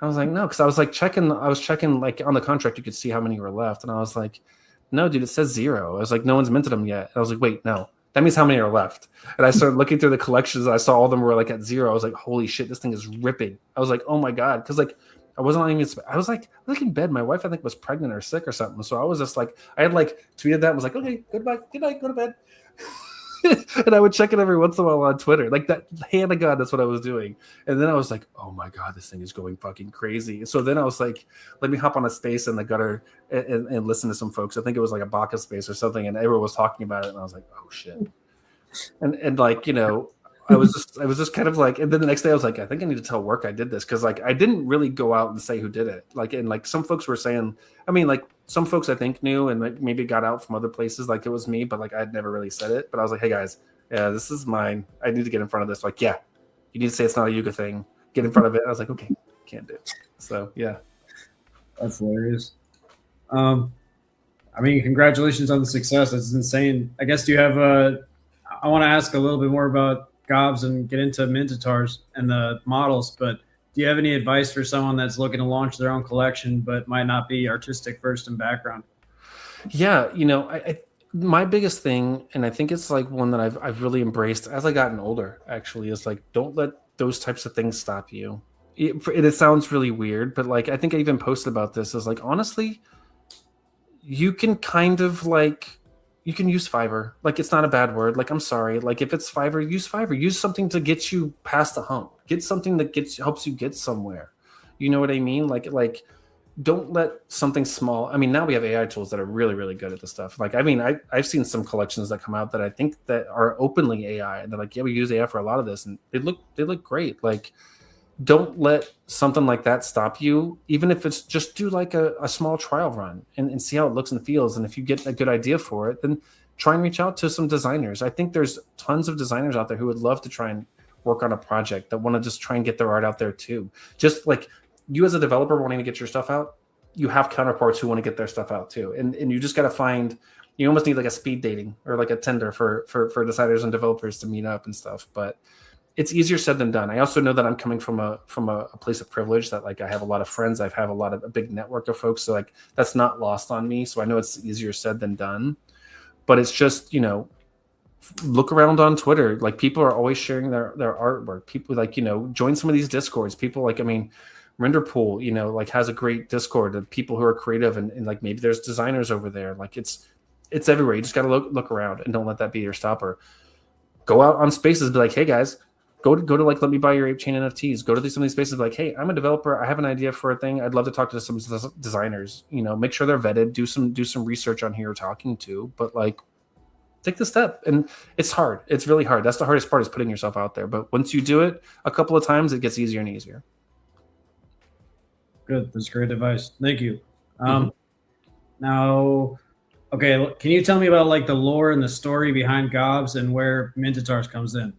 I was like, no, because I was checking like on the contract, you could see how many were left. And I was like, no, dude, it says 0. I was like, no one's minted them yet. And I was like, wait, no. That means how many are left? And I started looking through the collections. And I saw all of them were like at 0. I was like, holy shit, this thing is ripping. I was like, oh my God. Because like, I was like in bed. My wife, I think, was pregnant or sick or something. So I was just like, I had like tweeted that and was like, okay, goodbye, good night, go to bed. And I would check it every once in a while on Twitter. Like that, hand to God, that's what I was doing. And then I was like, oh my God, this thing is going fucking crazy. So then I was like, let me hop on a space in the gutter and listen to some folks. I think it was like a Baka space or something. And everyone was talking about it. And I was like, oh shit. And like, you know, I was just kind of like, and then the next day I was like, I think I need to tell work I did this. Cause like, I didn't really go out and say who did it. Like, and like some folks were saying, I mean, like some folks I think knew and like maybe got out from other places. Like it was me, but like, I'd never really said it, but I was like, hey guys, yeah, this is mine. I need to get in front of this. Like, yeah, you need to say it's not a Yuga thing. Get in front of it. I was like, okay, can't do it. So yeah. That's hilarious. I mean, congratulations on the success. That's insane. I guess, do you have I want to ask a little bit more about Gobs and get into Mintatars and the models, but do you have any advice for someone that's looking to launch their own collection but might not be artistic first in background? Yeah, you know, I my biggest thing, and I think it's like one that I've really embraced as I gotten older, actually, is like, don't let those types of things stop you. It sounds really weird, but like I think I even posted about this, is like, honestly, you can kind of like, you can use Fiverr. Like, it's not a bad word. Like, I'm sorry. Like, if it's Fiverr, use Fiverr. Use something to get you past the hump. Get something that helps you get somewhere. You know what I mean? Like, don't let something small. I mean, now we have AI tools that are really, really good at this stuff. Like, I mean, I've seen some collections that come out that I think that are openly AI, and they're like, yeah, we use AI for a lot of this, and they look great. Like, don't let something like that stop you, even if it's just do like a small trial run and see how it looks and feels. And if you get a good idea for it, then try and reach out to some designers. I think there's tons of designers out there who would love to try and work on a project, that want to just try and get their art out there too. Just like you as a developer wanting to get your stuff out, you have counterparts who want to get their stuff out too. And you just got to find, you almost need like a speed dating or like a Tinder for designers and developers to meet up and stuff. But it's easier said than done. I also know that I'm coming from a place of privilege, that like I have a lot of friends. I have a big network of folks. So like that's not lost on me. So I know it's easier said than done, but it's just, you know, look around on Twitter. Like people are always sharing their artwork. People like, you know, join some of these Discords. People like, I mean, Renderpool, you know, like has a great Discord of people who are creative and like maybe there's designers over there. Like it's everywhere. You just got to look around and don't let that be your stopper. Go out on spaces, be like, hey guys, Go to like, let me buy your Ape Chain NFTs. Go to some of these spaces, like, hey, I'm a developer. I have an idea for a thing. I'd love to talk to some designers. You know, make sure they're vetted. Do some research on who you're talking to. But like, take the step. And it's hard. It's really hard. That's the hardest part, is putting yourself out there. But once you do it a couple of times, it gets easier and easier. Good. That's great advice. Thank you. Now, okay, can you tell me about like the lore and the story behind Gobs and where Mintatars comes in?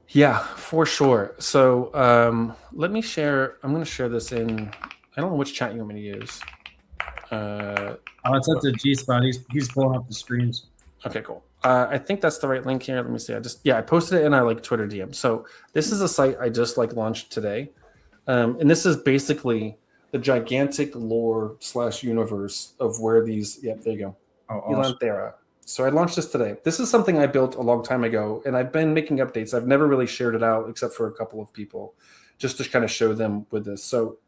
Yeah, for sure. So let me share. I'm going to share this in. I don't know which chat you want me to use. It's at the G spot. He's pulling up the screens. Okay, cool. I think that's the right link here. Let me see. I posted it in our like Twitter DM. So this is a site I just like launched today, and this is basically the gigantic lore / universe of where these. Yep, there you go. Oh, awesome. Elanthera. So I launched this today. This is something I built a long time ago, and I've been making updates. I've never really shared it out except for a couple of people, just to kind of show them with this. So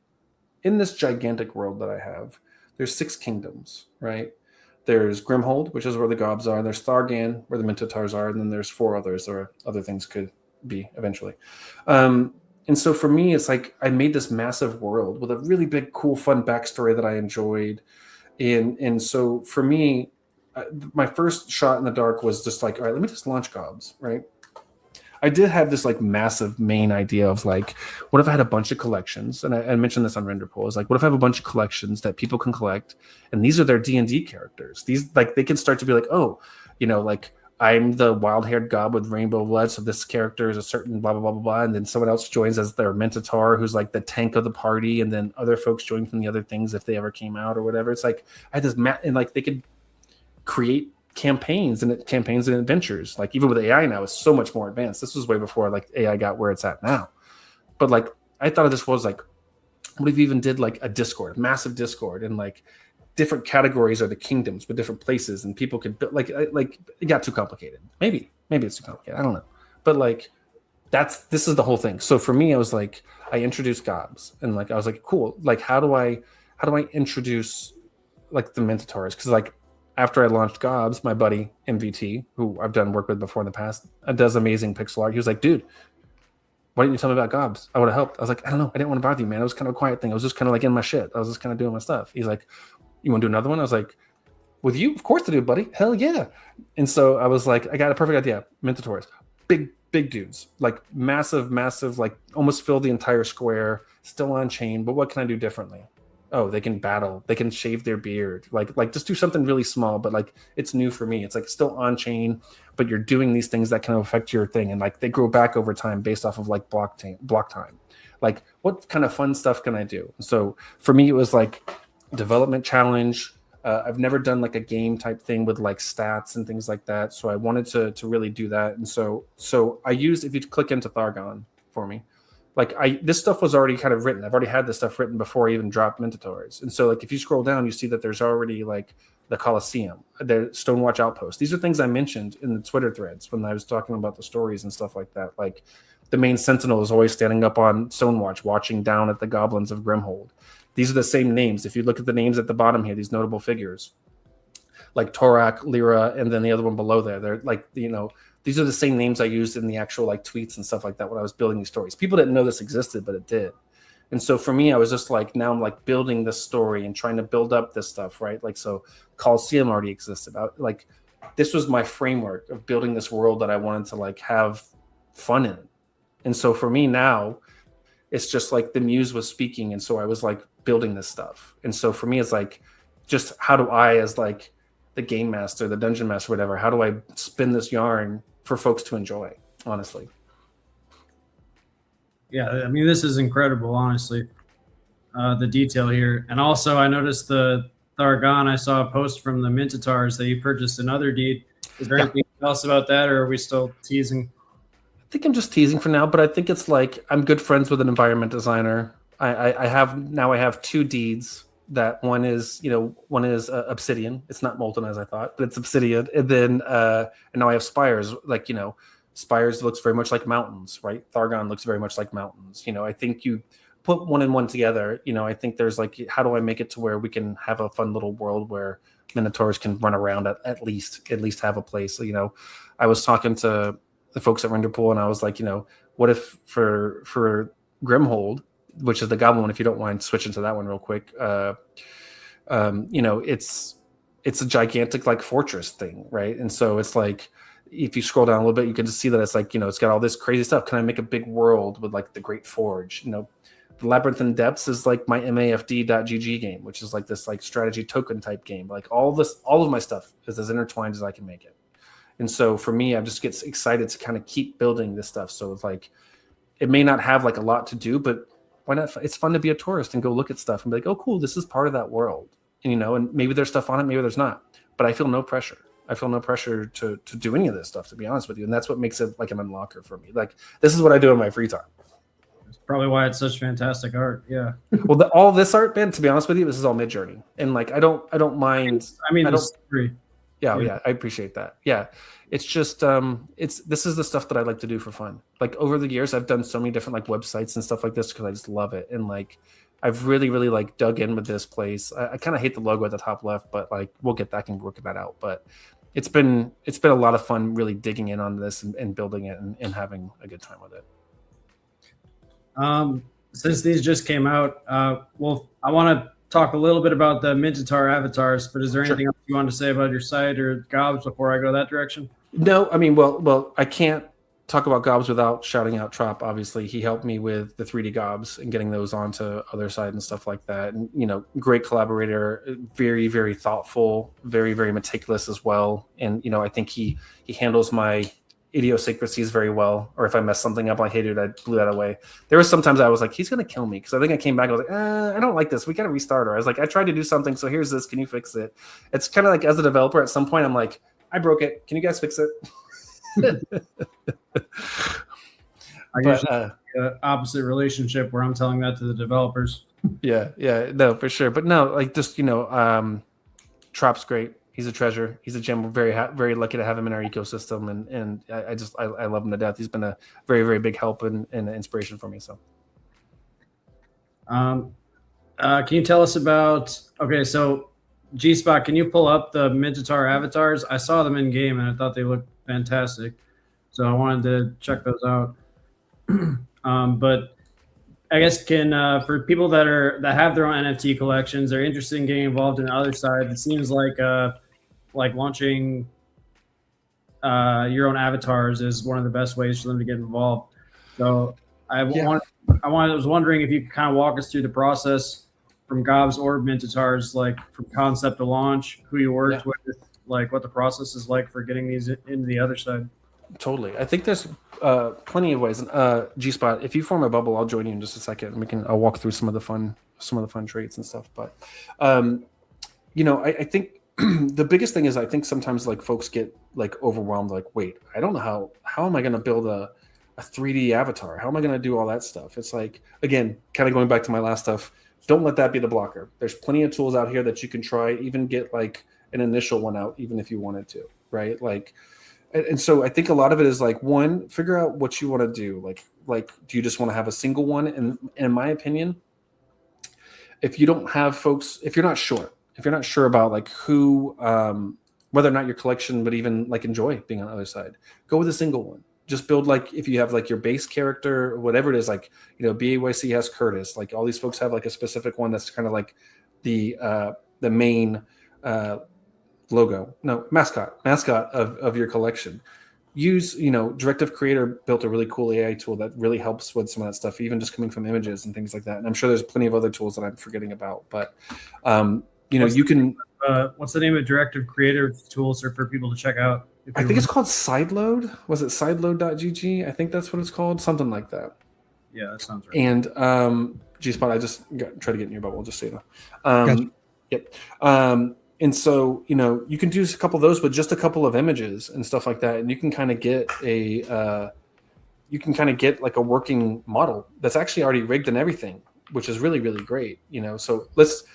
in this gigantic world that I have, there's 6 kingdoms, right? There's Grimhold, which is where the gobs are. There's Thargan, where the Minotaurs are, and then there's 4 others, or other things could be eventually. And so for me, it's like I made this massive world with a really big, cool, fun backstory that I enjoyed. And so for me, my first shot in the dark was just like, all right, let me just launch gobs, right? I did have this like massive main idea of like, what if I had a bunch of collections? And I mentioned this on RenderPool. Is like, what if I have a bunch of collections that people can collect, and these are their D&D characters? These like they can start to be like, oh, like I'm the wild-haired gob with rainbow blood, so this character is a certain blah blah blah blah blah, and then someone else joins as their Minotaur, who's like the tank of the party, and then other folks join from the other things if they ever came out or whatever. It's like I had this and like they could create campaigns and adventures. Like even with AI now, it's so much more advanced. This was way before like AI got where it's at now. But like I thought of this was like, what if you even did like a Discord, massive Discord, and like different categories are the kingdoms with different places, and people could build like it got too complicated. Maybe it's too complicated. I don't know. But like this is the whole thing. So for me, I was like, I introduced gobs, and like I was like, cool. Like how do I introduce like the Minotaurs? Because like after I launched gobs, my buddy MVT, who I've done work with before in the past, does amazing pixel art. He was like, dude, why didn't you tell me about gobs? I would have helped. I was like, I don't know. I didn't want to bother you, man. It was kind of a quiet thing. I was just kind of like in my shit. I was just kind of doing my stuff. He's like, you want to do another one? I was like, with you? Of course I do, buddy. Hell yeah. And so I was like, I got a perfect idea. Minotaurs. Big dudes. Like massive, like almost fill the entire square, still on chain. But what can I do differently? Oh, they can battle. They can shave their beard. Like just do something really small, but like it's new for me. It's like still on chain, but you're doing these things that can affect your thing, and like they grow back over time based off of like block time. Like what kind of fun stuff can I do? So for me, it was like development challenge. I've never done like a game type thing with like stats and things like that. So I wanted to really do that. And so I used, if you click into Thargon for me, like this stuff was already kind of written. I've already had this stuff written before I even dropped Minotaurs. And so like if you scroll down, you see that there's already like the Colosseum, the Stonewatch Outpost. These are things I mentioned in the Twitter threads when I was talking about the stories and stuff like that. Like the main sentinel is always standing up on Stonewatch, watching down at the goblins of Grimhold. These are the same names. If you look at the names at the bottom here, these notable figures, like Torak, Lyra, and then the other one below there, they're like, these are the same names I used in the actual like tweets and stuff like that when I was building these stories. People didn't know this existed, but it did. And so for me, I was just like, now I'm like building this story and trying to build up this stuff, right? Like, so Colosseum already existed. Like this was my framework of building this world that I wanted to like have fun in. And so for me now, it's just like the muse was speaking. And so I was like building this stuff. And so for me, it's like, just how do I, as like the game master, the dungeon master, whatever, how do I spin this yarn for folks to enjoy, honestly? Yeah, I mean, this is incredible, honestly, the detail here. And also, I noticed the Thargon, I saw a post from the Minotaurs that you purchased another deed. Is there anything else about that, or are we still teasing? I think I'm just teasing for now, but I think it's like I'm good friends with an environment designer. I have 2 deeds. That one is obsidian. It's not molten as I thought, but it's obsidian. And then and now I have spires. Like spires looks very much like mountains, right? Thargon looks very much like mountains. I think you put one and one together. I think there's like, how do I make it to where we can have a fun little world where Minotaurs can run around at least have a place. So, I was talking to the folks at RenderPool, and I was like, what if for Grimhold, which is the goblin one, if you don't mind switching to that one real quick, it's a gigantic like fortress thing, right? And so it's like, if you scroll down a little bit, you can just see that it's like, it's got all this crazy stuff. Can I make a big world with like the Great Forge? The Labyrinth in Depths is like my MAFD.GG game, which is like this like strategy token type game. Like all of my stuff is as intertwined as I can make it. And so for me, I just get excited to kind of keep building this stuff. So it's like, it may not have like a lot to do, but why not? It's fun to be a tourist and go look at stuff and be like, oh, cool, this is part of that world. And maybe there's stuff on it, maybe there's not. But I feel no pressure. I feel no pressure to do any of this stuff, to be honest with you. And that's what makes it like an unlocker for me. Like, this is what I do in my free time. That's probably why it's such fantastic art. Yeah. Well, all this art, man, to be honest with you, this is all Midjourney. And like, I don't mind. I mean, I don't, free. yeah, I appreciate that. Yeah. It's just, this is the stuff that I like to do for fun. Like, over the years, I've done so many different like websites and stuff like this because I just love it. And like, I've really, really like dug in with this place. I kind of hate the logo at the top left, but like, we'll get that and work that out. But it's been a lot of fun really digging in on this and building it and having a good time with it. Since these just came out, well, I want to talk a little bit about the Mintatar avatars, but is there anything else you want to say about your site or Gobs before I go that direction? No, I mean, well, I can't talk about Gobs without shouting out Trop. Obviously, he helped me with the 3D Gobs and getting those onto other side and stuff like that. And, you know, great collaborator, very, very thoughtful, very, very meticulous as well. And, you know, I think he handles my idiosyncrasies very well. Or if I mess something up, like, hey, dude, I blew that away. There was sometimes I was like, he's going to kill me. Because I think I came back, I was like, I don't like this. We got to restart her. I was like, I tried to do something. So here's this. Can you fix it? It's kind of like, as a developer, at some point, I'm like, I broke it. Can you guys fix it? I guess opposite relationship where I'm telling that to the developers. Yeah, no, for sure. But no, like, just, you know, Trop's great. He's a treasure. He's a gem. We're very lucky to have him in our ecosystem, and I love him to death. He's been a very, very big help and inspiration for me. So, can you tell us about? Okay, so G-Spot, can you pull up the Mintatar avatars? I saw them in game and I thought they looked fantastic, so I wanted to check those out. But I guess for people that have their own NFT collections, they're interested in getting involved in the other side. It seems like launching your own avatars is one of the best ways for them to get involved. So I was wondering if you could kind of walk us through the process from Gobs or Mintatars, like from concept to launch, who you worked with, like what the process is like for getting these into the other side. Totally. I think there's plenty of ways. G-Spot, if you form a bubble, I'll join you in just a second. And I'll walk through some of the fun traits and stuff. But you know, I think the biggest thing is I think sometimes like folks get like overwhelmed, like, wait, I don't know how am I going to build a 3D avatar? How am I going to do all that stuff? It's like, again, kind of going back to my last stuff, don't let that be the blocker. There's plenty of tools out here that you can try, even get like an initial one out, even if you wanted to, right? Like, and so I think a lot of it is like, one, figure out what you want to do. Like, do you just want to have a single one? And in my opinion, if you don't have folks, if you're not sure about like who, whether or not your collection would even like enjoy being on the other side, go with a single one. Just build, like, if you have like your base character or whatever it is, like, you know, BAYC has Curtis, like all these folks have like a specific one that's kind of like the main mascot of your collection. Use, you know, Directive Creator built a really cool AI tool that really helps with some of that stuff, even just coming from images and things like that. And I'm sure there's plenty of other tools that I'm forgetting about, but you know, you can. What's the name of Directive Creator tools for people to check out? I think it's called Sideload. Was it sideload.gg? I think that's what it's called. Something like that. Yeah, that sounds right. And G-Spot, I just try to get in your bubble, just so you know. Gotcha. Yep. And so, you know, you can do a couple of those with just a couple of images and stuff like that. And you can kind of get like a working model that's actually already rigged and everything, which is really, really great. You know, so let's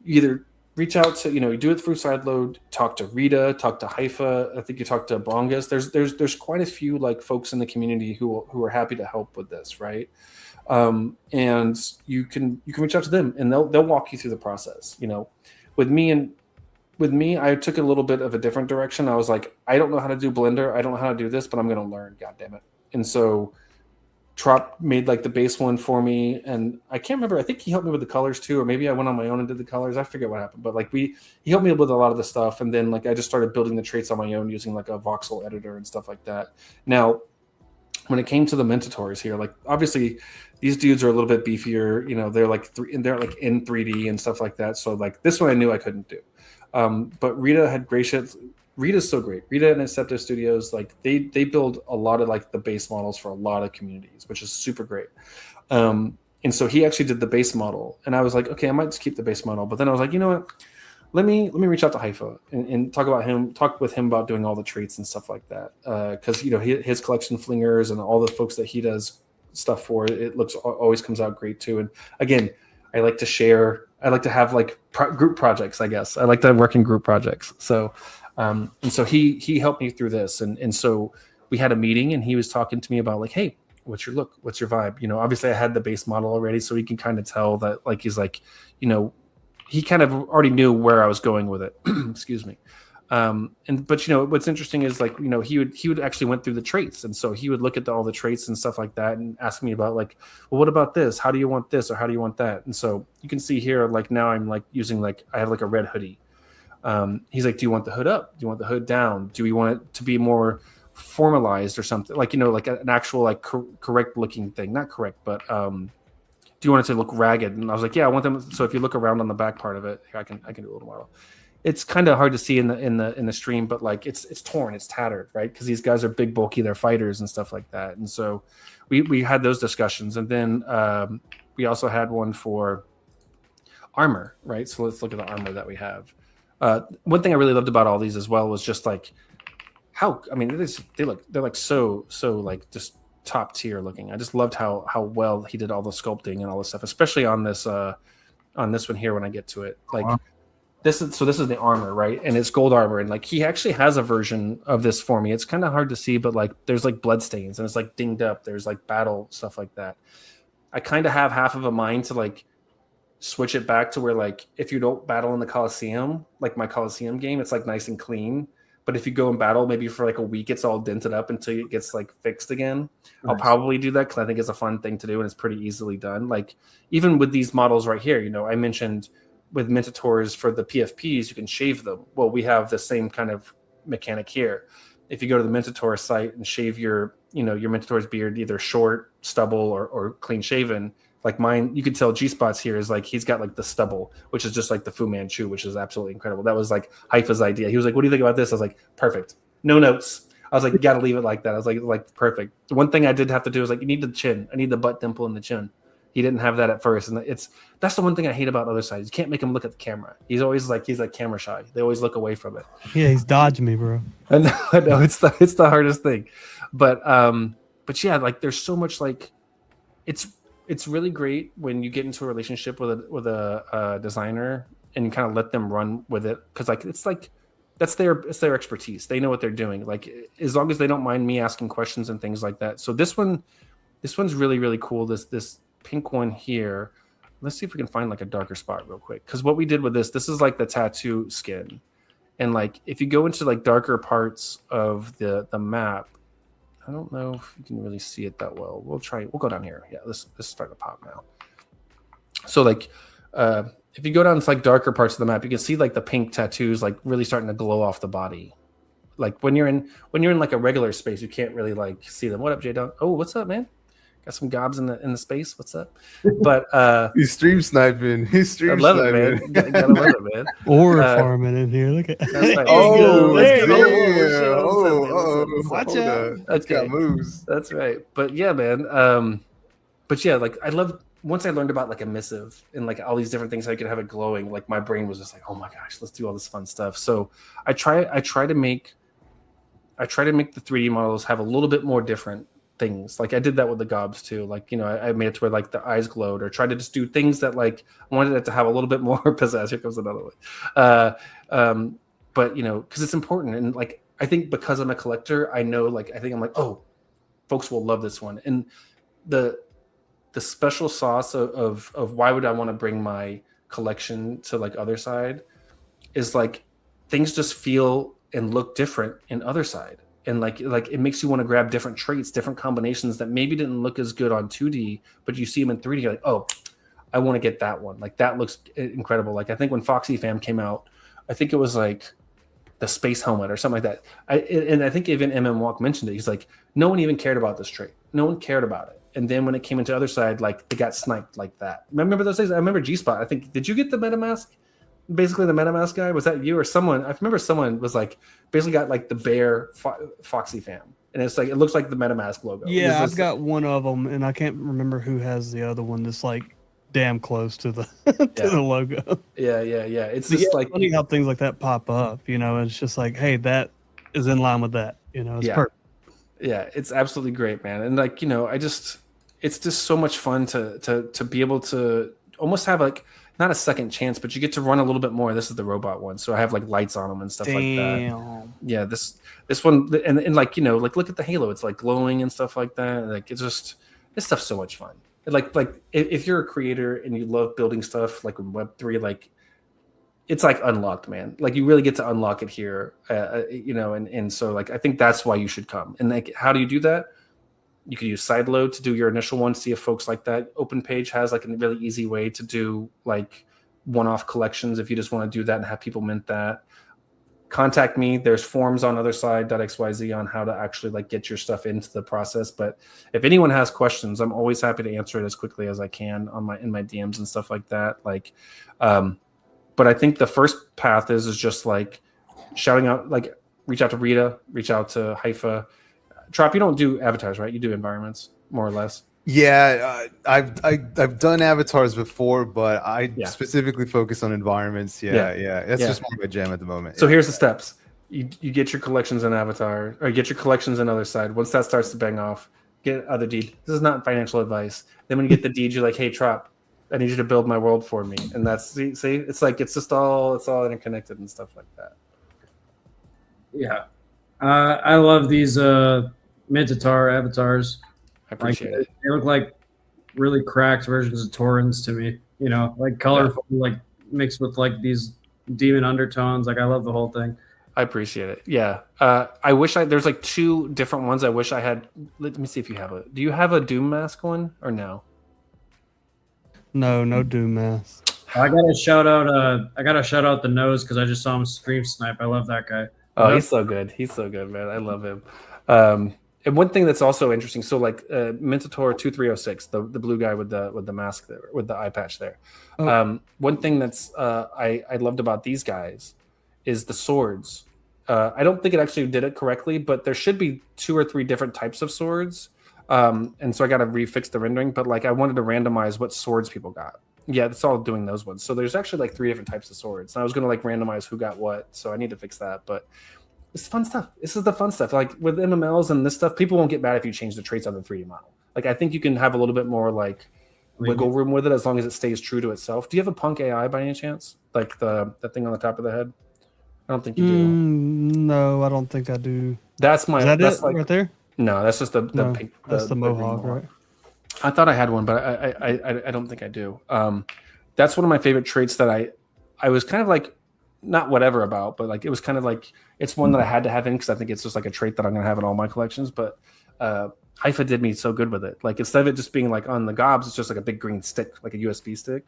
either reach out to, you know, you do it through Sideload, talk to Rita, talk to Haifa. I think you talk to Bongas. There's quite a few like folks in the community who are happy to help with this, right? And you can reach out to them and they'll walk you through the process. You know, with me, I took a little bit of a different direction. I was like, I don't know how to do Blender. I don't know how to do this, but I'm going to learn. God damn it! And so Trop made like the base one for me, and I can't remember. I think he helped me with the colors too, or maybe I went on my own and did the colors. I forget what happened, but like he helped me with a lot of the stuff, and then like I just started building the traits on my own using like a voxel editor and stuff like that. Now, when it came to the Mintators here, like obviously these dudes are a little bit beefier. You know, they're like in 3D and stuff like that. So like this one I knew I couldn't do, but Rita had great shit. Rita's so great. Rita and Inceptive Studios, like they build a lot of like the base models for a lot of communities, which is super great. And so he actually did the base model, and I was like, okay, I might just keep the base model. But then I was like, you know what? let me reach out to Haifa and talk with him about doing all the traits and stuff like that. Because his collection flingers and all the folks that he does stuff for, it always comes out great too. And again, I like to share. I like to have like group projects. I guess I like to work in group projects. So, and so he helped me through this, and so we had a meeting, and he was talking to me about like, hey, what's your look? What's your vibe? Obviously I had the base model already, so he can kind of tell that like he's like, he kind of already knew where I was going with it. Excuse me. But what's interesting is like, he would actually went through the traits. And so he would look at all the traits and stuff like that and ask me about like, well, what about this? How do you want this? Or how do you want that? And so you can see here, like now I'm like using like, I have like a red hoodie. He's like, do you want the hood up? Do you want the hood down? Do we want it to be more formalized or something? Like, like an actual like correct looking thing, not correct, but, do you want it to look ragged? And I was like, yeah, I want them. So if you look around on the back part of it, I can do a little model. It's kind of hard to see in the stream, but like it's torn, it's tattered, right? Because these guys are big, bulky, they're fighters and stuff like that. And so we had those discussions, and then we also had one for armor, right? So let's look at the armor that we have. One thing I really loved about all these as well was just like they're like so like just top tier looking. I just loved how well he did all the sculpting and all this stuff, especially on this one here when I get to it. Like this is the armor, right? And it's gold armor, and like he actually has a version of this for me. It's kind of hard to see, but like there's like blood stains and it's like dinged up. There's like battle stuff like that. I kind of have half of a mind to like switch it back to where like if you don't battle in the Coliseum, like my Coliseum game, it's like nice and clean. But if you go and battle maybe for like a week, it's all dented up until it gets like fixed again. Nice. I'll probably do that because I think it's a fun thing to do and it's pretty easily done. Like even with these models right here, I mentioned with Minotaurs for the PFPs, you can shave them. Well, we have the same kind of mechanic here. If you go to the Minotaur site and shave your Minotaur's beard, either short, stubble, or clean shaven, like mine, you could tell G-Spot's here is like he's got like the stubble, which is just like the Fu Manchu, which is absolutely incredible. That was like Haifa's idea. He was like, what do you think about this? I was like, perfect. No notes. I was like, you got to leave it like that. I was like perfect. The one thing I did have to do is like, you need the chin. I need the butt dimple in the chin. He didn't have that at first. And that's the one thing I hate about other sides. You can't make him look at the camera. He's like camera shy. They always look away from it. Yeah, he's dodging me, bro. I know it's the hardest thing. But yeah, like there's so much like it's really great when you get into a relationship with a designer and you kind of let them run with it, because like it's their expertise. They know what they're doing. Like as long as they don't mind me asking questions and things like that. So this one's really, really cool. This pink one here. Let's see if we can find like a darker spot real quick. Because what we did with this is like the tattoo skin, and like if you go into like darker parts of the map. I don't know if you can really see it that well. We'll go down here. Yeah, this is starting to pop now. So like if you go down to like darker parts of the map, you can see like the pink tattoos like really starting to glow off the body. Like when you're in like a regular space, you can't really like see them. What up, J-Dog? Oh, what's up, man? Got some gobs in the space. What's up? But he's stream sniping. I love it, man. Gotta love it, man. Or farming in here. Look at that's right. Watch out. That's got moves. That's right. But yeah, man. But yeah, like I love once I learned about like emissive and like all these different things, how you could have it glowing. Like my brain was just like, oh my gosh, let's do all this fun stuff. So I try to make the 3D models have a little bit more different things. Like I did that with the gobs too. Like, I made it to where like the eyes glowed, or tried to just do things that like I wanted it to have a little bit more pizzazz. Here comes another one. But because it's important. And like, I think because I'm a collector, I know, like, I think I'm like, oh, folks will love this one. And the special sauce of why would I want to bring my collection to like other side is like things just feel and look different in other side. And like it makes you want to grab different traits, different combinations that maybe didn't look as good on 2D, but you see them in 3D, you're like, oh, I want to get that one. Like that looks incredible. Like I think when Foxy Fam came out, I think it was like the space helmet or something like that. I think even MM Walk mentioned it. He's like, no one even cared about this trait. No one cared about it. And then when it came into other side, like they got sniped like that. Remember those days? I remember G-Spot. I think, did you get the MetaMask? Basically the MetaMask guy, was that you or someone? I remember someone was like basically got like the bear Foxy Fam, and it's like it looks like the MetaMask logo. Yeah, I've got one of them, and I can't remember who has the other one. That's like damn close to the to the logo. Yeah. It's just like funny how things like that pop up. It's just like, hey, that is in line with that. It's perfect. Yeah, it's absolutely great, man. And like, it's just so much fun to be able to almost have like not a second chance, but you get to run a little bit more. This is the robot one, so I have like lights on them and stuff like that. Yeah, this one and like like look at the halo, it's like glowing and stuff like that. Like it's just this stuff's so much fun. Like if you're a creator and you love building stuff like in Web3, like it's like unlocked, man. Like you really get to unlock it here, and so like I think that's why you should come. And like, how do you do that? You could use Sideload to do your initial one. See if folks like that. OpenPage has like a really easy way to do like one-off collections if you just want to do that and have people mint that. Contact me. There's forms on otherside.xyz on how to actually like get your stuff into the process. But if anyone has questions, I'm always happy to answer it as quickly as I can in my DMs and stuff like that. Like, but I think the first path is just like shouting out, like reach out to Rita, reach out to Haifa. Trop, you don't do avatars, right? You do environments, more or less. Yeah, I've done avatars before, but I specifically focus on environments. Yeah. That's just more of a jam at the moment. So here's the steps. You get your collections in Avatar, or get your collections in Other Side. Once that starts to bang off, get other deed. This is not financial advice. Then when you get the deed, you're like, hey, Trop, I need you to build my world for me. And that's, see, it's like, it's all interconnected and stuff like that. Yeah. I love these Minotaur avatars. I appreciate it. They look like really cracked versions of Taurens to me. Like colorful, like mixed with like these demon undertones. Like I love the whole thing. I appreciate it. Yeah. I wish there's like two different ones I wish I had. Let me see if you have do you have a Doom mask one or no? No Doom mask. I gotta shout out the nose because I just saw him stream snipe. I love that guy. Oh, he's so good. He's so good, man. I love him. And one thing that's also interesting, so like Minotaur 2306, the blue guy with the mask there, with the eye patch there. Oh. One thing that's I loved about these guys is the swords. I don't think it actually did it correctly, but there should be 2 or 3 different types of swords. And so I got to refix the rendering, but like I wanted to randomize what swords people got. Yeah, it's all doing those ones. So there's actually like 3 different types of swords. And I was going to like randomize who got what. So I need to fix that. But it's fun stuff. This is the fun stuff. Like with MMLs and this stuff, people won't get mad if you change the traits on the 3D model. Like I think you can have a little bit more like wiggle room with it as long as it stays true to itself. Do you have a Punk AI by any chance? Like the thing on the top of the head? I don't think you do. No, I don't think I do. That's my. Is that that's it like, right there? No, that's just the pink. That's the mohawk, right? I thought I had one, but I don't think I do. That's one of my favorite traits that I was kind of like not whatever about, but like it was kind of like it's one that I had to have in because I think it's just like a trait that I'm gonna have in all my collections. But Haifa did me so good with it. Like instead of it just being like on the gobs, it's just like a big green stick, like a USB stick.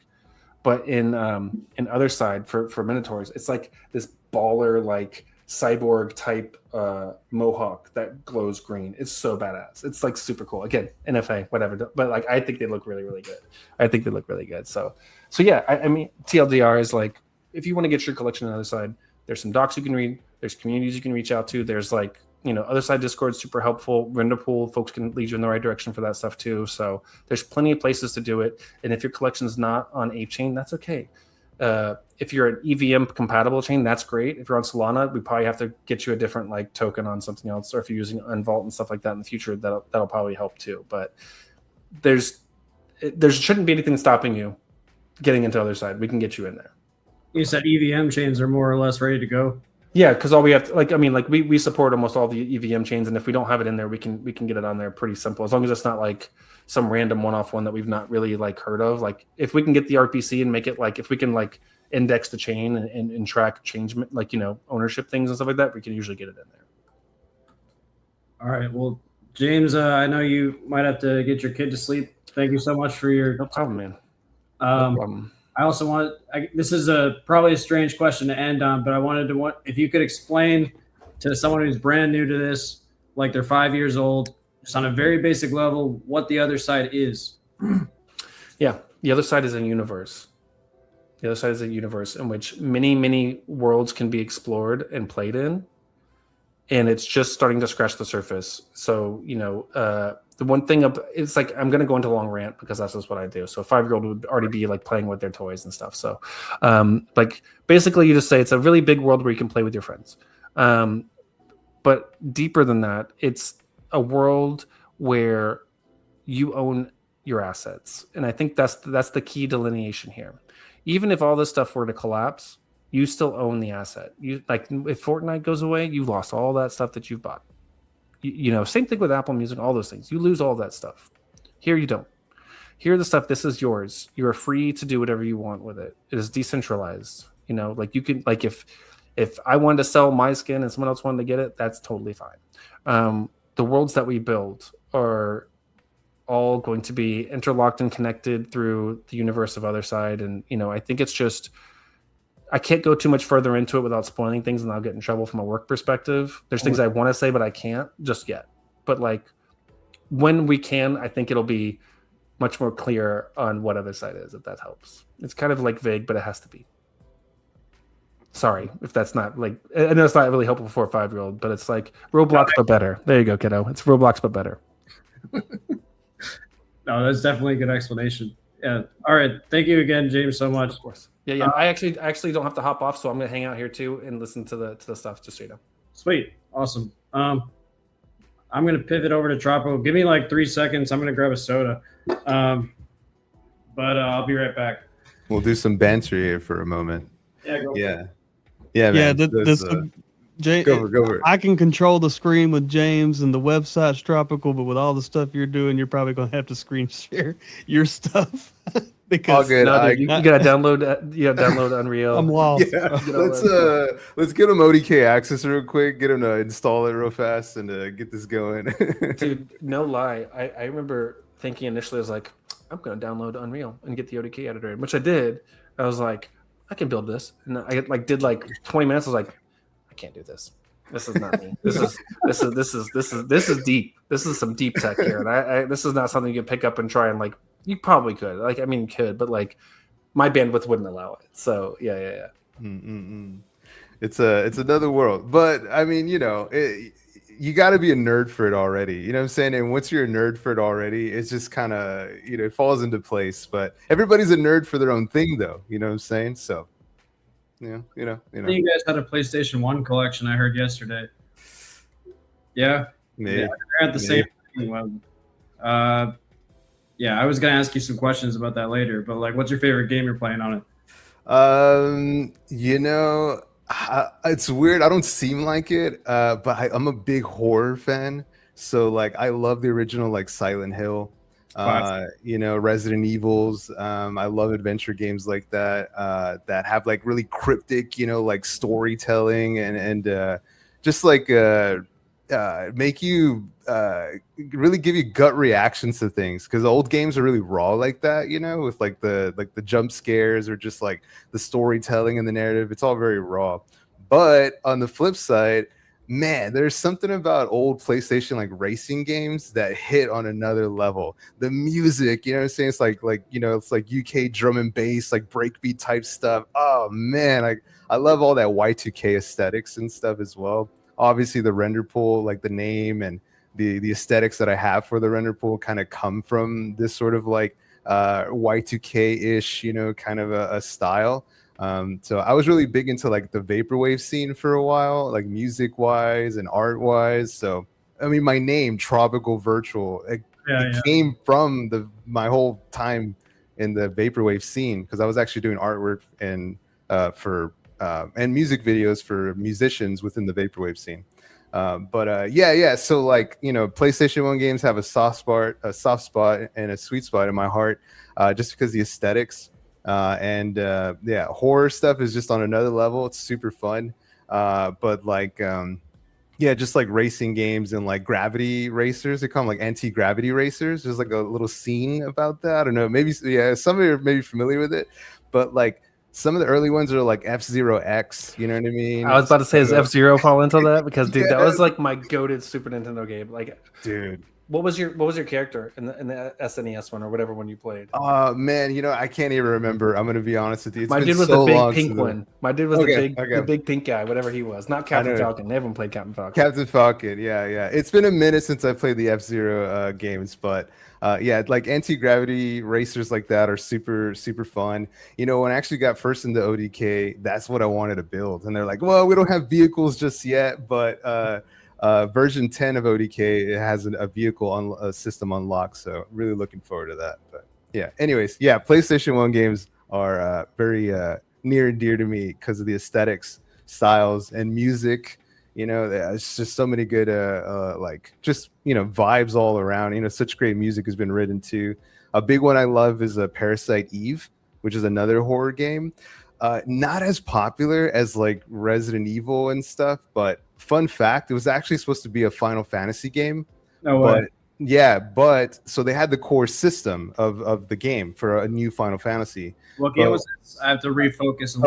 But in Other Side for Minotaurs, it's like this baller like cyborg type mohawk that glows green. It's so badass. It's like super cool. Again, NFA, whatever. But like I think they look really, really good. So yeah, I mean TLDR is like if you want to get your collection on the other side, there's some docs you can read, there's communities you can reach out to, there's like Other Side Discord, super helpful. Render pool, folks can lead you in the right direction for that stuff too. So there's plenty of places to do it. And if your collection's not on Ape Chain, that's okay. If you're an EVM compatible chain, that's great. If you're on Solana, we probably have to get you a different like token on something else. Or if you're using Unvault and stuff like that in the future, that'll probably help too. But there shouldn't be anything stopping you getting into Other Side. We can get you in there. You said EVM chains are more or less ready to go. Yeah, because all we have to we support almost all the EVM chains, and if we don't have it in there, we can get it on there pretty simple. As long as it's not like some random one-off one that we've not really like heard of. Like if we can get the RPC and make it like if we can like index the chain and track change like ownership things and stuff like that, we can usually get it in there. All right. Well, James, I know you might have to get your kid to sleep. Thank you so much for your no problem, man. No problem. I also this is probably a strange question to end on, but I wanted to if you could explain to someone who's brand new to this, like they're 5 years old, just on a very basic level, what the Other Side is. Yeah, the Other Side is a universe. The Other Side is a universe in which many, many worlds can be explored and played in. and it's just starting to scratch the surface. So, the one thing it's like, I'm going to go into a long rant because that's just what I do. So a 5-year-old would already be like playing with their toys and stuff. So like basically you just say it's a really big world where you can play with your friends. But deeper than that, it's a world where you own your assets. And I think that's the key delineation here. Even if all this stuff were to collapse, you still own the asset. You like if Fortnite goes away, you lost all that stuff that you've bought. Same thing with Apple Music, all those things. You lose all that stuff. Here you don't. Here the stuff, this is yours. You are free to do whatever you want with it. It is decentralized. Like you can, like if I wanted to sell my skin and someone else wanted to get it, that's totally fine. The worlds that we build are all going to be interlocked and connected through the universe of Other Side. And, I think it's just, I can't go too much further into it without spoiling things and I'll get in trouble from a work perspective. There's things I want to say, but I can't just yet. But like when we can, I think it'll be much more clear on what Other Side is, if that helps. It's kind of like vague, but it has to be. Sorry if that's not like, I know it's not really helpful for a 5-year-old, but it's like Roblox, but better. There you go, kiddo. It's Roblox, but better. No, that's definitely a good explanation. Yeah. All right. Thank you again, James, so much. Of course. Yeah. I actually don't have to hop off, so I'm gonna hang out here too and listen to the stuff just so you know. Sweet. Awesome. I'm gonna pivot over to Tropo. Give me like 3 seconds. I'm gonna grab a soda. But I'll be right back. We'll do some banter here for a moment. Yeah. Go Yeah. Yeah, Man. James, Go for it. I can control the screen with James and the website's Tropical, but with all the stuff you're doing, you're probably going to have to screen share your stuff. Because all good. No, dude, you gotta download. You gotta download Unreal. I'm lost. Yeah, let's get him ODK access real quick. Get him to install it real fast and get this going. Dude, no lie. I remember thinking initially, I was like, I'm gonna download Unreal and get the ODK editor, which I did. I was like, I can build this, and I did 20 minutes. I was like, I can't do this. This is not me. This is deep. This is some deep tech here, and I this is not something you can pick up and try and you probably could. You could, but my bandwidth wouldn't allow it. So yeah. It's another world, but I mean, you got to be a nerd for it already. You know what I'm saying? And once you're a nerd for it already, it's just kind of it falls into place. But everybody's a nerd for their own thing, though. You know what I'm saying? So you guys had a PlayStation 1 collection, I heard yesterday. Yeah. Maybe. Yeah, they're at the same thing. Yeah, I was gonna ask you some questions about that later, but what's your favorite game you're playing on it? It's weird. I don't seem like it, but I'm a big horror fan. So I love the original Silent Hill, Resident Evils. I love adventure games like that that have really cryptic, storytelling and just make you really give you gut reactions to things, because old games are really raw like that, with the jump scares or just the storytelling and the narrative. It's all very raw. But on the flip side, man, there's something about old PlayStation racing games that hit on another level. The music, you know what I'm saying? It's it's UK drum and bass, breakbeat type stuff. Oh man, I love all that Y2K aesthetics and stuff as well. Obviously the render pool, the name and the aesthetics that I have for the render pool kind of come from this sort of Y2K-ish, kind of a style. So I was really big into the vaporwave scene for a while, music wise and art wise. So I mean, my name Tropical Virtual it came from my whole time in the vaporwave scene, because I was actually doing artwork and music videos for musicians within the vaporwave scene. So PlayStation 1 games have a soft spot and a sweet spot in my heart, just because the aesthetics horror stuff is just on another level. It's super fun. Just racing games and gravity racers, they call them anti-gravity racers. There's a little scene about that. I don't know, maybe some of you are maybe familiar with it, but some of the early ones are F-Zero X, you know what I mean? I was about to say, does F-Zero fall into that? Because dude, that was my goated Super Nintendo game. Dude, What was your character in the SNES one or whatever one you played? Man, I can't even remember. I'm gonna be honest with you. My dude was the big pink one. My dude was the big pink guy, whatever he was. Not Captain Falcon. Everyone played Captain Falcon. Captain Falcon, yeah. It's been a minute since I played the F-Zero games, but like anti-gravity racers like that are super, super fun. When I actually got first into ODK, that's what I wanted to build. And they're like, well, we don't have vehicles just yet, but version 10 of ODK, it has a vehicle system unlocked. So really looking forward to that. But yeah, anyways, PlayStation 1 games are very near and dear to me because of the aesthetics, styles, and music. It's just so many good vibes all around. Such great music has been written too. A big one I love is Parasite Eve, which is another horror game. Not as popular as like Resident Evil and stuff, but fun fact, it was actually supposed to be a Final Fantasy game. No way. But so they had the core system of the game for a new Final Fantasy. What game was this? I have to refocus. And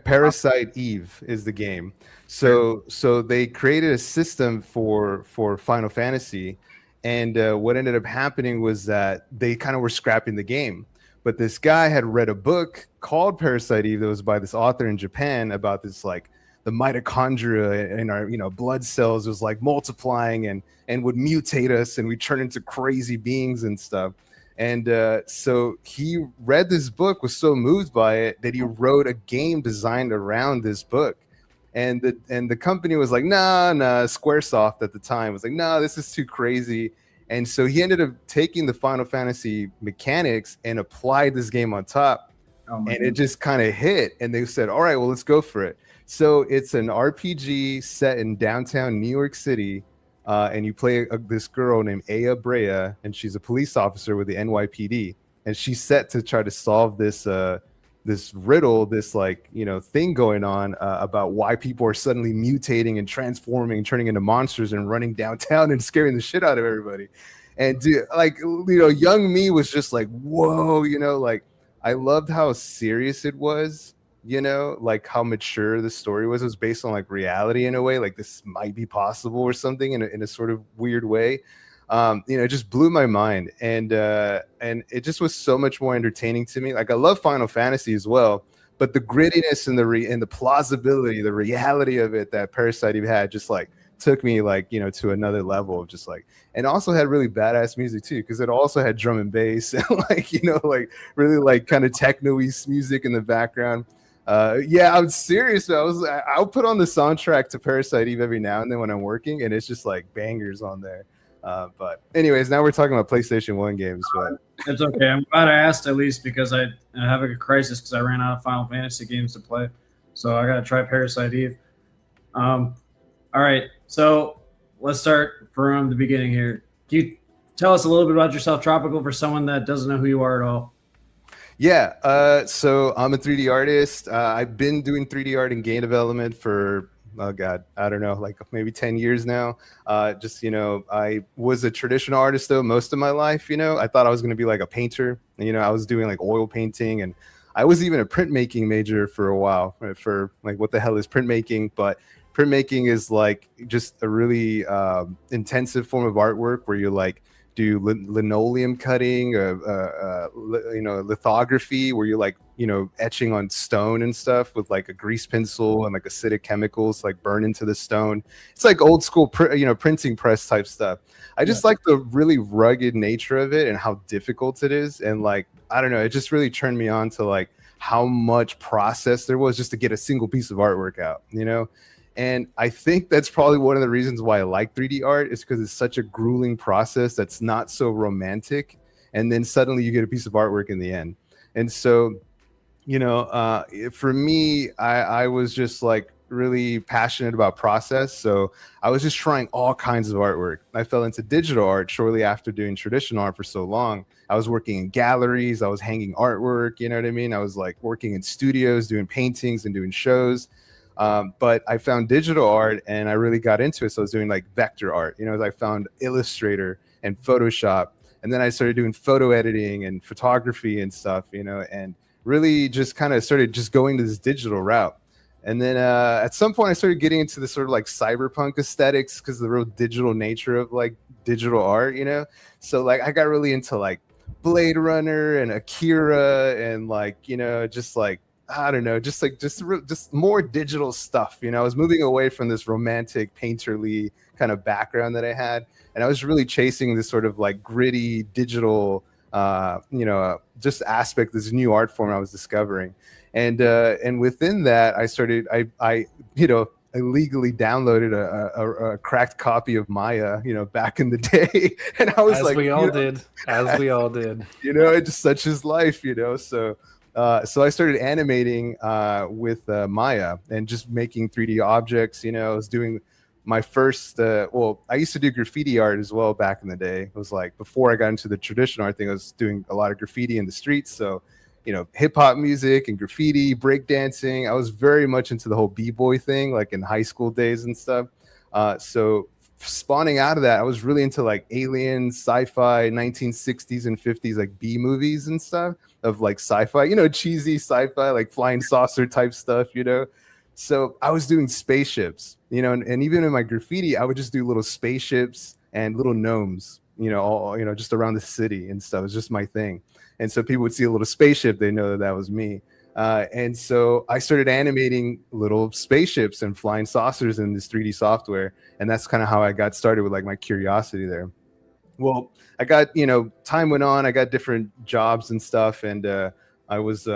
Parasite Eve is the game. So they created a system for Final Fantasy, and what ended up happening was that they kind of were scrapping the game. But this guy had read a book called Parasite Eve that was by this author in Japan about this, like, the mitochondria in our blood cells was like multiplying and would mutate us, and we turn into crazy beings and stuff. And so he read this book, was so moved by it that he wrote a game designed around this book. And the company was like, nah, Squaresoft at the time was like, nah, this is too crazy. And so he ended up taking the Final Fantasy mechanics and applied this game on top. And it just kind of hit. And they said, all right, well, let's go for it. So it's an RPG set in downtown New York City. And you play this girl named Aya Brea, and she's a police officer with the NYPD. And she's set to try to solve this this riddle, this thing going on about why people are suddenly mutating and transforming, turning into monsters and running downtown and scaring the shit out of everybody. And young me was just like, whoa, I loved how serious it was, how mature the story was. It was based on like reality in a way, like this might be possible or something in a sort of weird way. It just blew my mind, and it just was so much more entertaining to me. Like, I love Final Fantasy as well, but the grittiness and the plausibility, the reality of it that Parasite Eve had just like took me to another level of just like, and also had really badass music too, because it also had drum and bass and really kind of techno-y music in the background. I'm serious. I'll put on the soundtrack to Parasite Eve every now and then when I'm working, and it's just like bangers on there. But anyways, now we're talking about PlayStation 1 games. But it's okay. I'm glad I asked, at least, because I'm having a crisis because I ran out of Final Fantasy games to play. So I got to try Parasite Eve. All right. So let's start from the beginning here. Can you tell us a little bit about yourself, Tropical, for someone that doesn't know who you are at all? Yeah. So I'm a 3D artist. I've been doing 3D art and game development for I don't know, like maybe 10 years now. I was a traditional artist though most of my life. I thought I was going to be like a painter. I was doing like oil painting, and I was even a printmaking major for a while, for like what the hell is printmaking. But printmaking is like just a really intensive form of artwork where you like do linoleum cutting, lithography, where you're like, etching on stone and stuff with like a grease pencil and like acidic chemicals like burn into the stone. It's like old school, printing press type stuff. I just like the really rugged nature of it and how difficult it is. And like, I don't know, it just really turned me on to like how much process there was just to get a single piece of artwork out, And I think that's probably one of the reasons why I like 3D art, is because it's such a grueling process that's not so romantic. And then suddenly you get a piece of artwork in the end. And so, for me, I was just like really passionate about process. So I was just trying all kinds of artwork. I fell into digital art shortly after doing traditional art for so long. I was working in galleries. I was hanging artwork. You know what I mean? I was like working in studios, doing paintings and doing shows. But I found digital art and I really got into it. So I was doing like vector art, I found Illustrator and Photoshop, and then I started doing photo editing and photography and stuff, and really just kind of started just going to this digital route. And then at some point I started getting into the sort of like cyberpunk aesthetics because the real digital nature of like digital art, you know? So like I got really into like Blade Runner and Akira and like, you know, just like, I don't know, just more digital stuff. You know, I was moving away from this romantic painterly kind of background that I had. And I was really chasing this sort of like gritty digital, just aspect, this new art form I was discovering. And within that, I illegally downloaded a cracked copy of Maya, you know, back in the day. And I was as like, we all did. You know, it's just such is life, you know. So I started animating with Maya and just making 3D objects. You know, I was doing my first. I used to do graffiti art as well back in the day. It was like before I got into the traditional art thing, I was doing a lot of graffiti in the streets. So, you know, hip hop music and graffiti, breakdancing. I was very much into the whole b-boy thing, like in high school days and stuff. So spawning out of that, I was really into like alien, sci-fi, 1960s and 50s like B movies and stuff of like sci-fi, you know, cheesy sci-fi, like flying saucer type stuff, you know. So I was doing spaceships, you know, and even in my graffiti, I would just do little spaceships and little gnomes, you know, all, you know, just around the city and stuff. It was just my thing. And so people would see a little spaceship, they know that that was me. And so I started animating little spaceships and flying saucers in this 3D software. And that's kind of how I got started with like my curiosity there. Well, I got, you know, time went on, I got different jobs and stuff. And I was,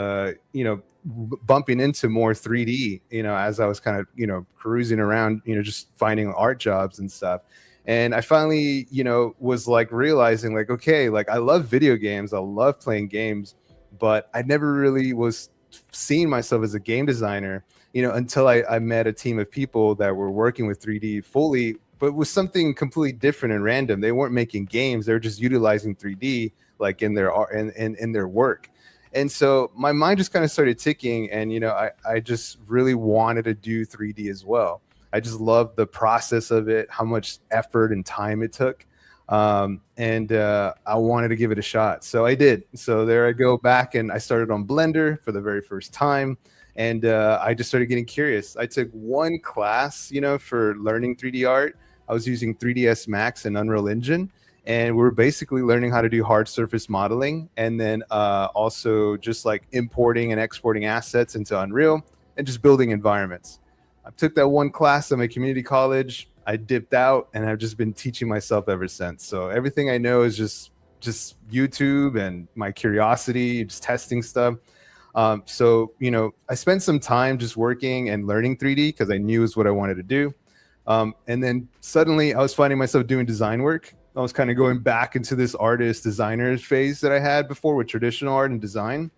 bumping into more 3D, you know, as I was kind of, you know, cruising around, you know, just finding art jobs and stuff. And I finally, you know, was like realizing like, okay, like I love video games. I love playing games, but I never really was seeing myself as a game designer, you know, until I met a team of people that were working with 3D fully, but with something completely different and random. They weren't making games. They were just utilizing 3D like in their art and in their work. And so my mind just kind of started ticking. And, you know, I just really wanted to do 3D as well. I just loved the process of it, how much effort and time it took. I wanted to give it a shot. So I did. So there I go back and I started on Blender for the very first time. And I just started getting curious. I took one class, you know, for learning 3D art. I was using 3ds Max and Unreal Engine. And we were basically learning how to do hard surface modeling. And then also just like importing and exporting assets into Unreal and just building environments. I took that one class at my community college. I dipped out and I've just been teaching myself ever since. So everything I know is just YouTube and my curiosity, just testing stuff. So, you know, I spent some time just working and learning 3D because I knew is what I wanted to do. And then suddenly I was finding myself doing design work. I was kind of going back into this artist designer phase that I had before with traditional art and design,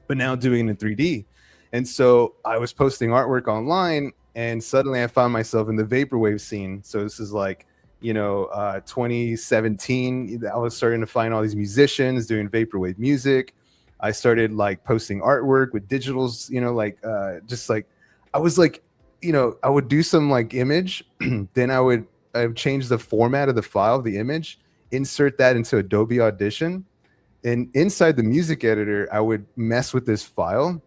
but now doing it in 3D. And so I was posting artwork online and suddenly I found myself in the vaporwave scene. So this is like, you know, 2017, I was starting to find all these musicians doing vaporwave music. I started like posting artwork with digitals, you know, like I was like, you know, I would do some like image, then I would change the format of the file of the image, insert that into Adobe Audition. And inside the music editor, I would mess with this file,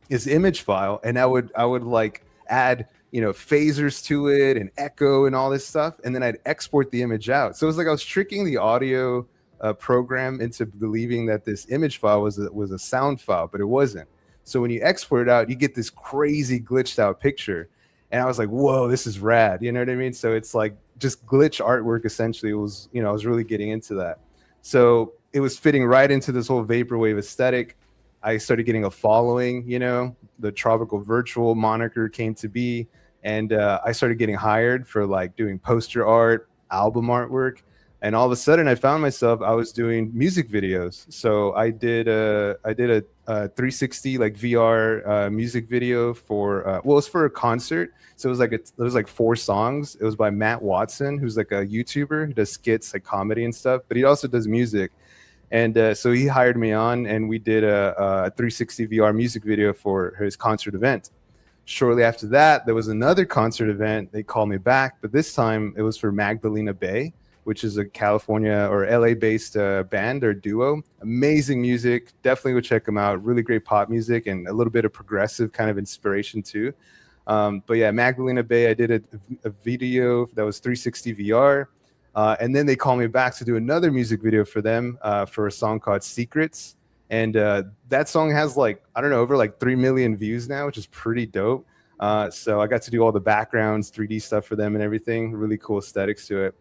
this image file, and I would like add, you know, phasers to it and echo and all this stuff. And then I'd export the image out. So it was like I was tricking the audio program into believing that this image file was a sound file, but it wasn't. So when you export it out, you get this crazy glitched out picture. And I was like, whoa, this is rad. You know what I mean? So it's like just glitch artwork, essentially. It was, you know, I was really getting into that. So it was fitting right into this whole vaporwave aesthetic. I started getting a following, you know, the Tropical Virtual moniker came to be. And I started getting hired for like doing poster art, album artwork. And all of a sudden I found myself, I was doing music videos. So I did a 360 like VR music video for, it was for a concert. So it was like 4 songs. It was by Matt Watson, who's like a YouTuber who does skits, like comedy and stuff, but he also does music. And so he hired me on and we did a 360 VR music video for his concert event. Shortly after that, there was another concert event. They called me back, but this time it was for Magdalena Bay, which is a California or LA-based band or duo. Amazing music. Definitely go check them out. Really great pop music and a little bit of progressive kind of inspiration too. But yeah, Magdalena Bay, I did a video that was 360 VR. And then they called me back to do another music video for them for a song called Secrets. And that song has like, I don't know, over like 3 million views now, which is pretty dope. So I got to do all the backgrounds, 3D stuff for them and everything. Really cool aesthetics to it.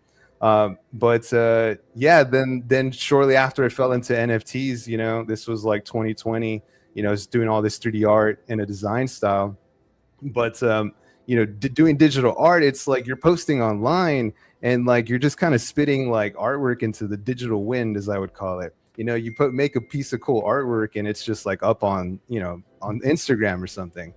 Yeah, then shortly after I fell into NFTs, you know, this was like 2020, you know, I was doing all this 3D art in a design style. But you know, doing digital art, it's like you're posting online and like you're just kind of spitting like artwork into the digital wind, as I would call it. You know, you make a piece of cool artwork and it's just like up on, you know, on Instagram or something.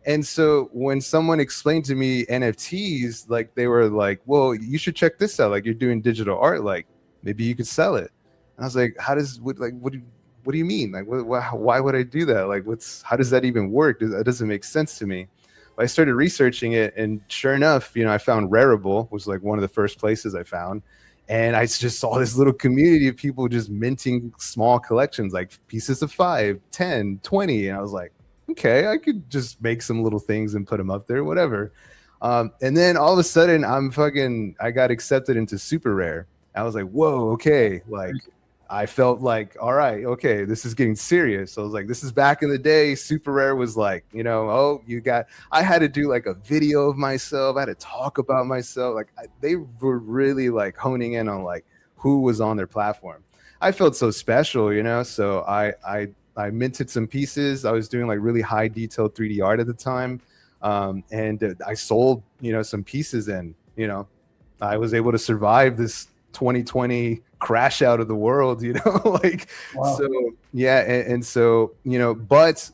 And so when someone explained to me NFTs, like they were like, well, you should check this out. Like you're doing digital art, like maybe you could sell it. And I was like, what do you mean? Like, why would I do that? Like, how does that even work? That doesn't make sense to me. But I started researching it, and sure enough, you know, I found Rarible was like one of the first places I found. And I just saw this little community of people just minting small collections, like pieces of 5, 10, 20. And I was like, okay, I could just make some little things and put them up there, whatever. And then all of a sudden I got accepted into Super Rare. I was like, whoa, okay. Like I felt like, all right, okay, this is getting serious. So I was like, this is back in the day. Super Rare was like, you know, I had to do like a video of myself. I had to talk about myself. Like they were really like honing in on like who was on their platform. I felt so special, you know? So I minted some pieces. I was doing like really high detail 3D art at the time. And I sold, you know, some pieces, and, you know, I was able to survive this 2020 crash out of the world, you know, like, wow. So yeah. And so, you know, but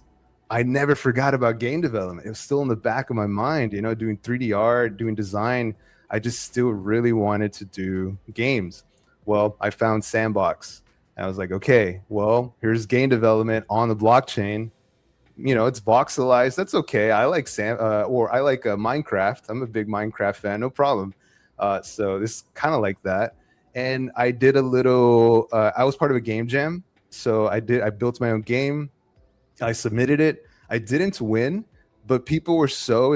I never forgot about game development. It was still in the back of my mind, you know, doing 3D art, doing design. I just still really wanted to do games. Well, I found Sandbox. I was like, okay, well, here's game development on the blockchain. You know, it's voxelized. That's okay. I like Minecraft. I'm a big Minecraft fan. No problem. So this is kind of like that. And I did a little. I was part of a game jam. So I built my own game. I submitted it. I didn't win, but people were so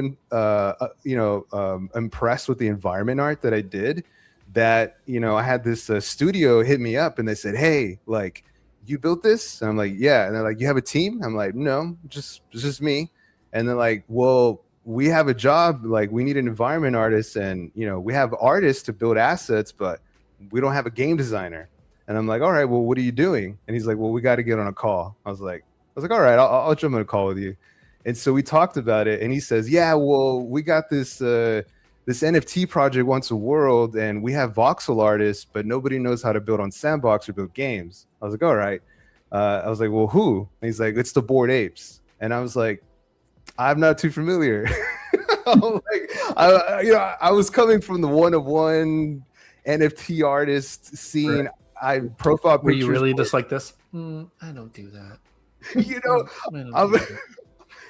impressed with the environment art that I did, that, you know, I had this studio hit me up and they said, hey, like, you built this? And I'm like, yeah. And they're like, you have a team? I'm like, no, just me. And they're like, well, we have a job, like we need an environment artist, and, you know, we have artists to build assets, but we don't have a game designer. And I'm like, all right, well, what are you doing? And he's like, well, we got to get on a call. I was like, all right, I'll jump on a call with you. And so we talked about it, and he says, yeah, well, we got this NFT project Once a World, and we have voxel artists, but nobody knows how to build on Sandbox or build games. I was like, all right. I was like, well, who? And he's like, it's the Bored Apes. And I was like, I'm not too familiar. I was coming from the one-of-one NFT artist scene. Right. I profile pictures. Were you really just like this? I don't do that. You know,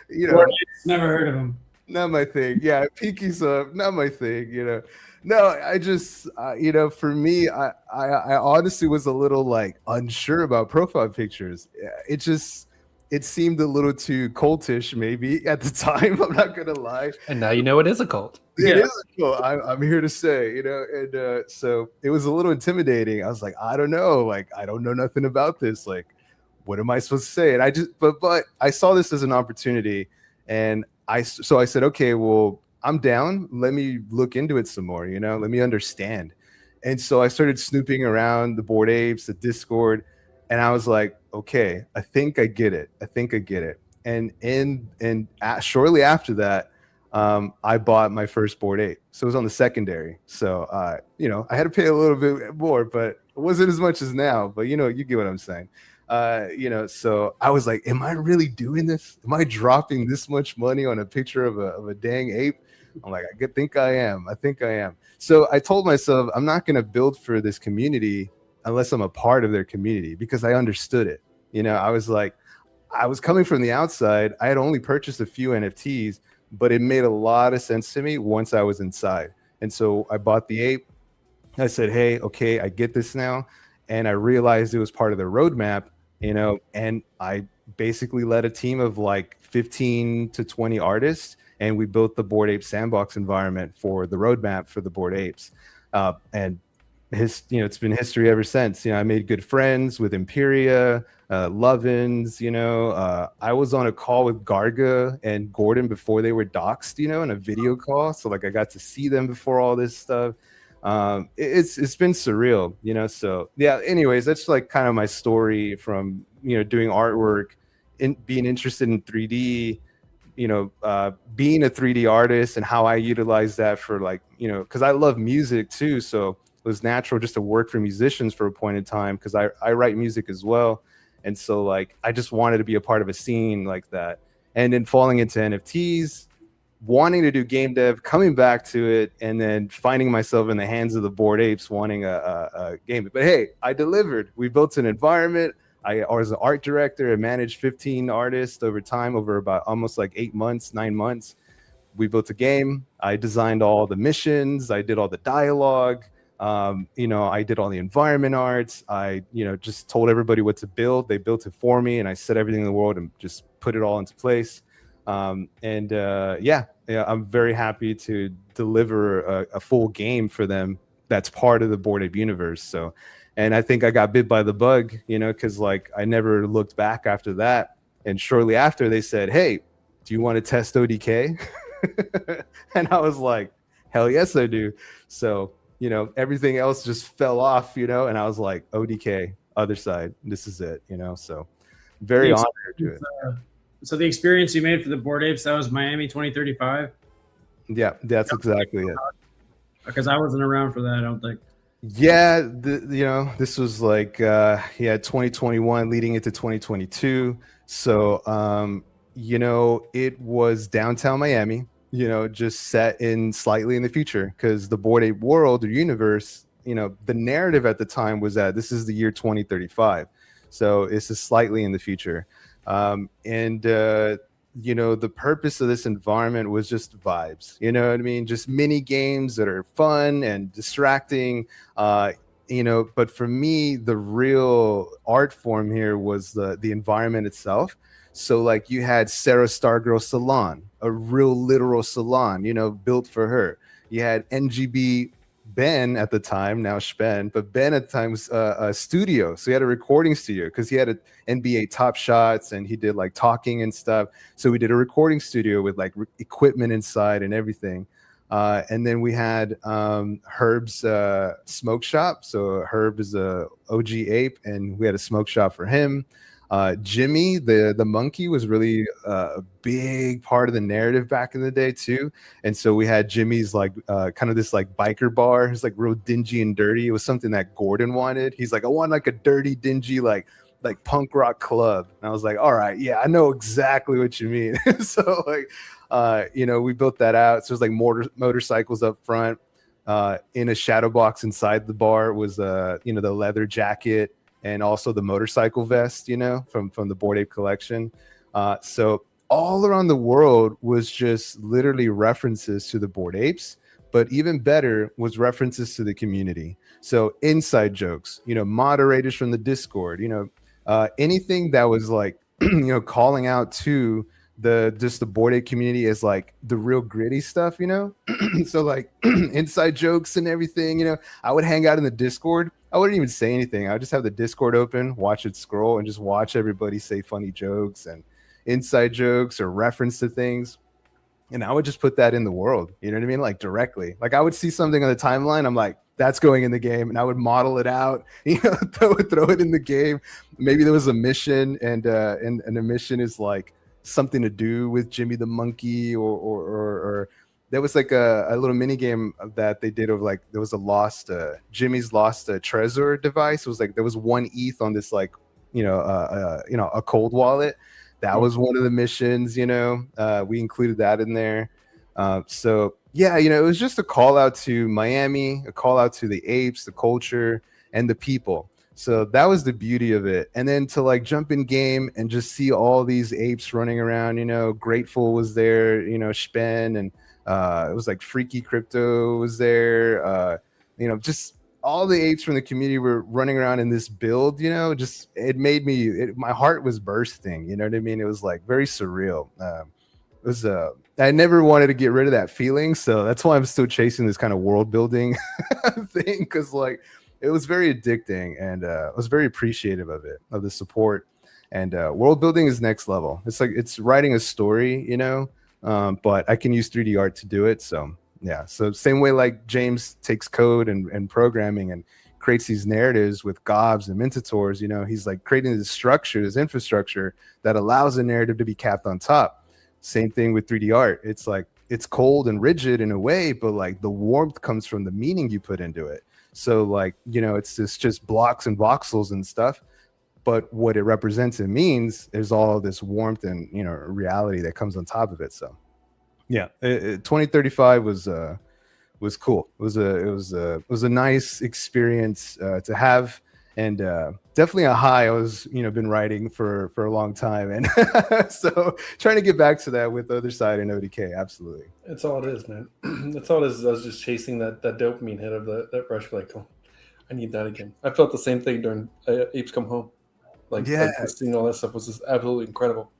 you know, never heard of him. Not my thing. Yeah, Pinky's up. Not my thing. You know, no. I just, you know, for me, I honestly was a little like unsure about profile pictures. It seemed a little too cultish, maybe at the time. I'm not gonna lie. And now you know it is a cult. It is a cult. I'm here to say, you know, and so it was a little intimidating. I was like, I don't know, like I don't know nothing about this. Like, what am I supposed to say? And I just, but I saw this as an opportunity, and so I said, okay, well, I'm down. Let me look into it some more, you know, let me understand. And so I started snooping around the Bored Apes, the Discord, and I was like, okay, I think I get it. And shortly after that, I bought my first Bored Ape. So it was on the secondary. So, you know, I had to pay a little bit more, but it wasn't as much as now, but you know, you get what I'm saying. You know, so I was like, am I really doing this? Am I dropping this much money on a picture of a dang ape? I'm like, I think I am. So I told myself, I'm not going to build for this community unless I'm a part of their community, because I understood it. You know, I was like, I was coming from the outside. I had only purchased a few NFTs, but it made a lot of sense to me once I was inside. And so I bought the ape. I said, hey, okay, I get this now. And I realized it was part of the roadmap, you know, and I basically led a team of like 15 to 20 artists, and we built the Bored Ape sandbox environment for the roadmap for the Bored Apes. And it's been history ever since. I made good friends with Imperia, Lovins. I was on a call with Garga and Gordon before they were doxxed, in a video call. So like I got to see them before all this stuff. It's been surreal, so yeah. Anyways, that's like kind of my story from doing artwork, being interested in 3D, being a 3D artist, and how I utilize that for like, because I love music too, so it was natural just to work for musicians for a point in time, because I write music as well. And so like I just wanted to be a part of a scene like that, and then falling into NFTs, wanting to do game dev, coming back to it, and then finding myself in the hands of the Bored Apes wanting a game. But hey, I delivered. We built an environment. I was an art director and managed 15 artists over time, over about almost like 9 months. We built a game. I designed all the missions. I did all the dialogue. I did all the environment arts. I, just told everybody what to build. They built it for me, and I set everything in the world and just put it all into place. I'm very happy to deliver a full game for them that's part of the Bored Ape universe. So, and I think I got bit by the bug, because like I never looked back after that. And shortly after, they said, "Hey, do you want to test ODK?" And I was like, "Hell yes, I do." So, everything else just fell off, and I was like, ODK, other side, this is it, so very honored to do it. So the experience you made for the Bored Apes, that was Miami 2035? Yeah, that's exactly it. Because I wasn't around for that, I don't think. Yeah, this was like 2021 leading into 2022. So it was downtown Miami, just set in slightly in the future, because the Bored Ape world or universe, the narrative at the time was that this is the year 2035. So it's just slightly in the future. The purpose of this environment was just vibes, you know what I mean? Just mini games that are fun and distracting, but for me, the real art form here was the environment itself. So like you had Sarah Stargirl Salon, a real literal salon, built for her. You had NGB Ben at the time, now Spen, but Ben at the time was a studio. So he had a recording studio because he had an NBA Top Shots and he did like talking and stuff. So we did a recording studio with like equipment inside and everything. And then we had Herb's smoke shop. So Herb is a OG ape, and we had a smoke shop for him. Jimmy, the monkey, was really a big part of the narrative back in the day too. And so we had Jimmy's like kind of this like biker bar. It's like real dingy and dirty. It was something that Gordon wanted. He's like, I want like a dirty, dingy, like punk rock club. And I was like, all right, yeah, I know exactly what you mean. So like, we built that out. So it was like motorcycles up front. In a shadow box inside the bar was the leather jacket, and also the motorcycle vest, from the Bored Ape collection. So all around the world was just literally references to the Bored Apes, but even better was references to the community. So inside jokes, moderators from the Discord, anything that was like, calling out to the Bored Ape community as like the real gritty stuff, so like inside jokes and everything, I would hang out in the Discord. I wouldn't even say anything. I would just have the Discord open, watch it scroll, and just watch everybody say funny jokes and inside jokes or reference to things. And I would just put that in the world, you know what I mean? Like directly. Like I would see something on the timeline, I'm like, that's going in the game, and I would model it out, throw it in the game. Maybe there was a mission, and the mission is like something to do with Jimmy the monkey, or there was like a little mini game that they did of like, there was a lost Jimmy's lost treasure device. It was like there was 1 ETH on this like a cold wallet. That was one of the missions. We included that in there. So yeah, it was just a call out to Miami, a call out to the apes, the culture, and the people. So that was the beauty of it. And then to like jump in game and just see all these apes running around, Grateful was there, Spen, and it was like Freaky Crypto was there. Just all the apes from the community were running around in this build, just it made me, my heart was bursting, you know what I mean? It was like very surreal. was I never wanted to get rid of that feeling, so that's why I'm still chasing this kind of world building thing, because like it was very addicting, and I was very appreciative of it, of the support. And world building is next level. It's like it's writing a story, but I can use 3D art to do it. So yeah, so same way like James takes code and programming and creates these narratives with gobs and mintators, he's like creating this structure, this infrastructure that allows a narrative to be capped on top. Same thing with 3D art. It's like it's cold and rigid in a way, but like the warmth comes from the meaning you put into it. So like, it's just blocks and voxels and stuff, but what it represents and means is all this warmth and reality that comes on top of it. So yeah, 2035 was cool. It was a nice experience to have, and definitely a high. I was been writing for a long time, and so trying to get back to that with the other side and ODK. Absolutely, that's all it is, man. That's all it is. I was just chasing that dopamine hit of that rush. Like, oh, I need that again. I felt the same thing during Apes Come Home. Like seeing all that stuff was just absolutely incredible.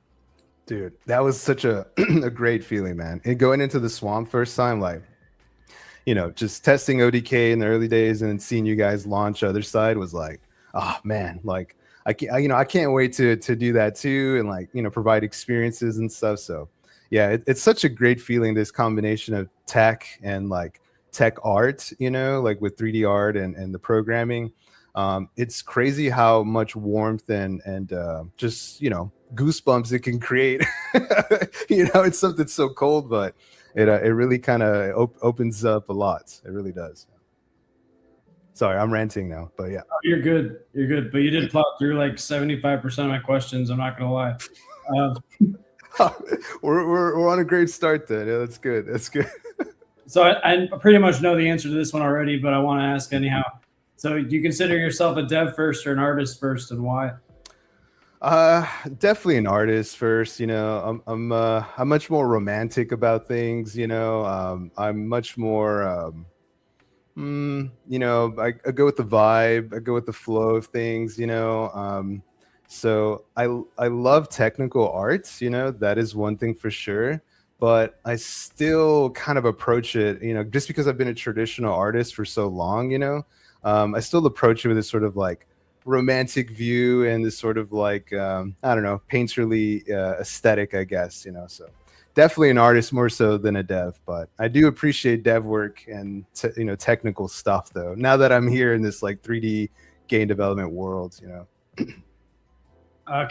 Dude, that was such a a great feeling, man. And going into the swamp first time, like, just testing ODK in the early days and then seeing you guys launch Other Side was like, oh man, like I can't wait to do that too, and like provide experiences and stuff. So yeah, it's such a great feeling, this combination of tech and like tech art, like with 3D art and the programming. It's crazy how much warmth and just goosebumps it can create. It's something so cold, but it really kind of opens up a lot. It really does. Sorry, I'm ranting now, but yeah. Oh, you're good. But you did plot through like 75% of my questions. I'm not gonna lie. We're on a great start then. Yeah, that's good. So I pretty much know the answer to this one already, but I want to ask anyhow. So do you consider yourself a dev first or an artist first, and why? Definitely an artist first. I'm much more romantic about things. I'm much more I go with the vibe, I go with the flow of things. So I love technical arts. That is one thing for sure. But I still kind of approach it, just because I've been a traditional artist for so long. I still approach it with this sort of like romantic view and this sort of like I don't know, painterly aesthetic, I guess. So definitely an artist more so than a dev, but I do appreciate dev work and technical stuff though, now that I'm here in this like 3D game development world. Can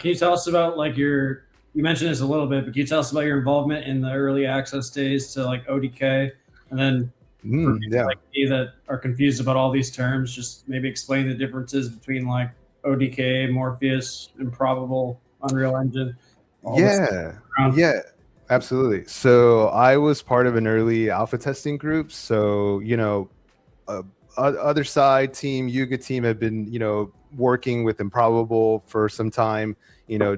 you tell us about like you mentioned this a little bit, but can you tell us about your involvement in the early access days to like ODK, and then for people like me that are confused about all these terms, just maybe explain the differences between like ODK, Morpheus, Improbable, Unreal Engine. Yeah, absolutely. So I was part of an early alpha testing group. So, Other Side team, Yuga team have been, working with Improbable for some time,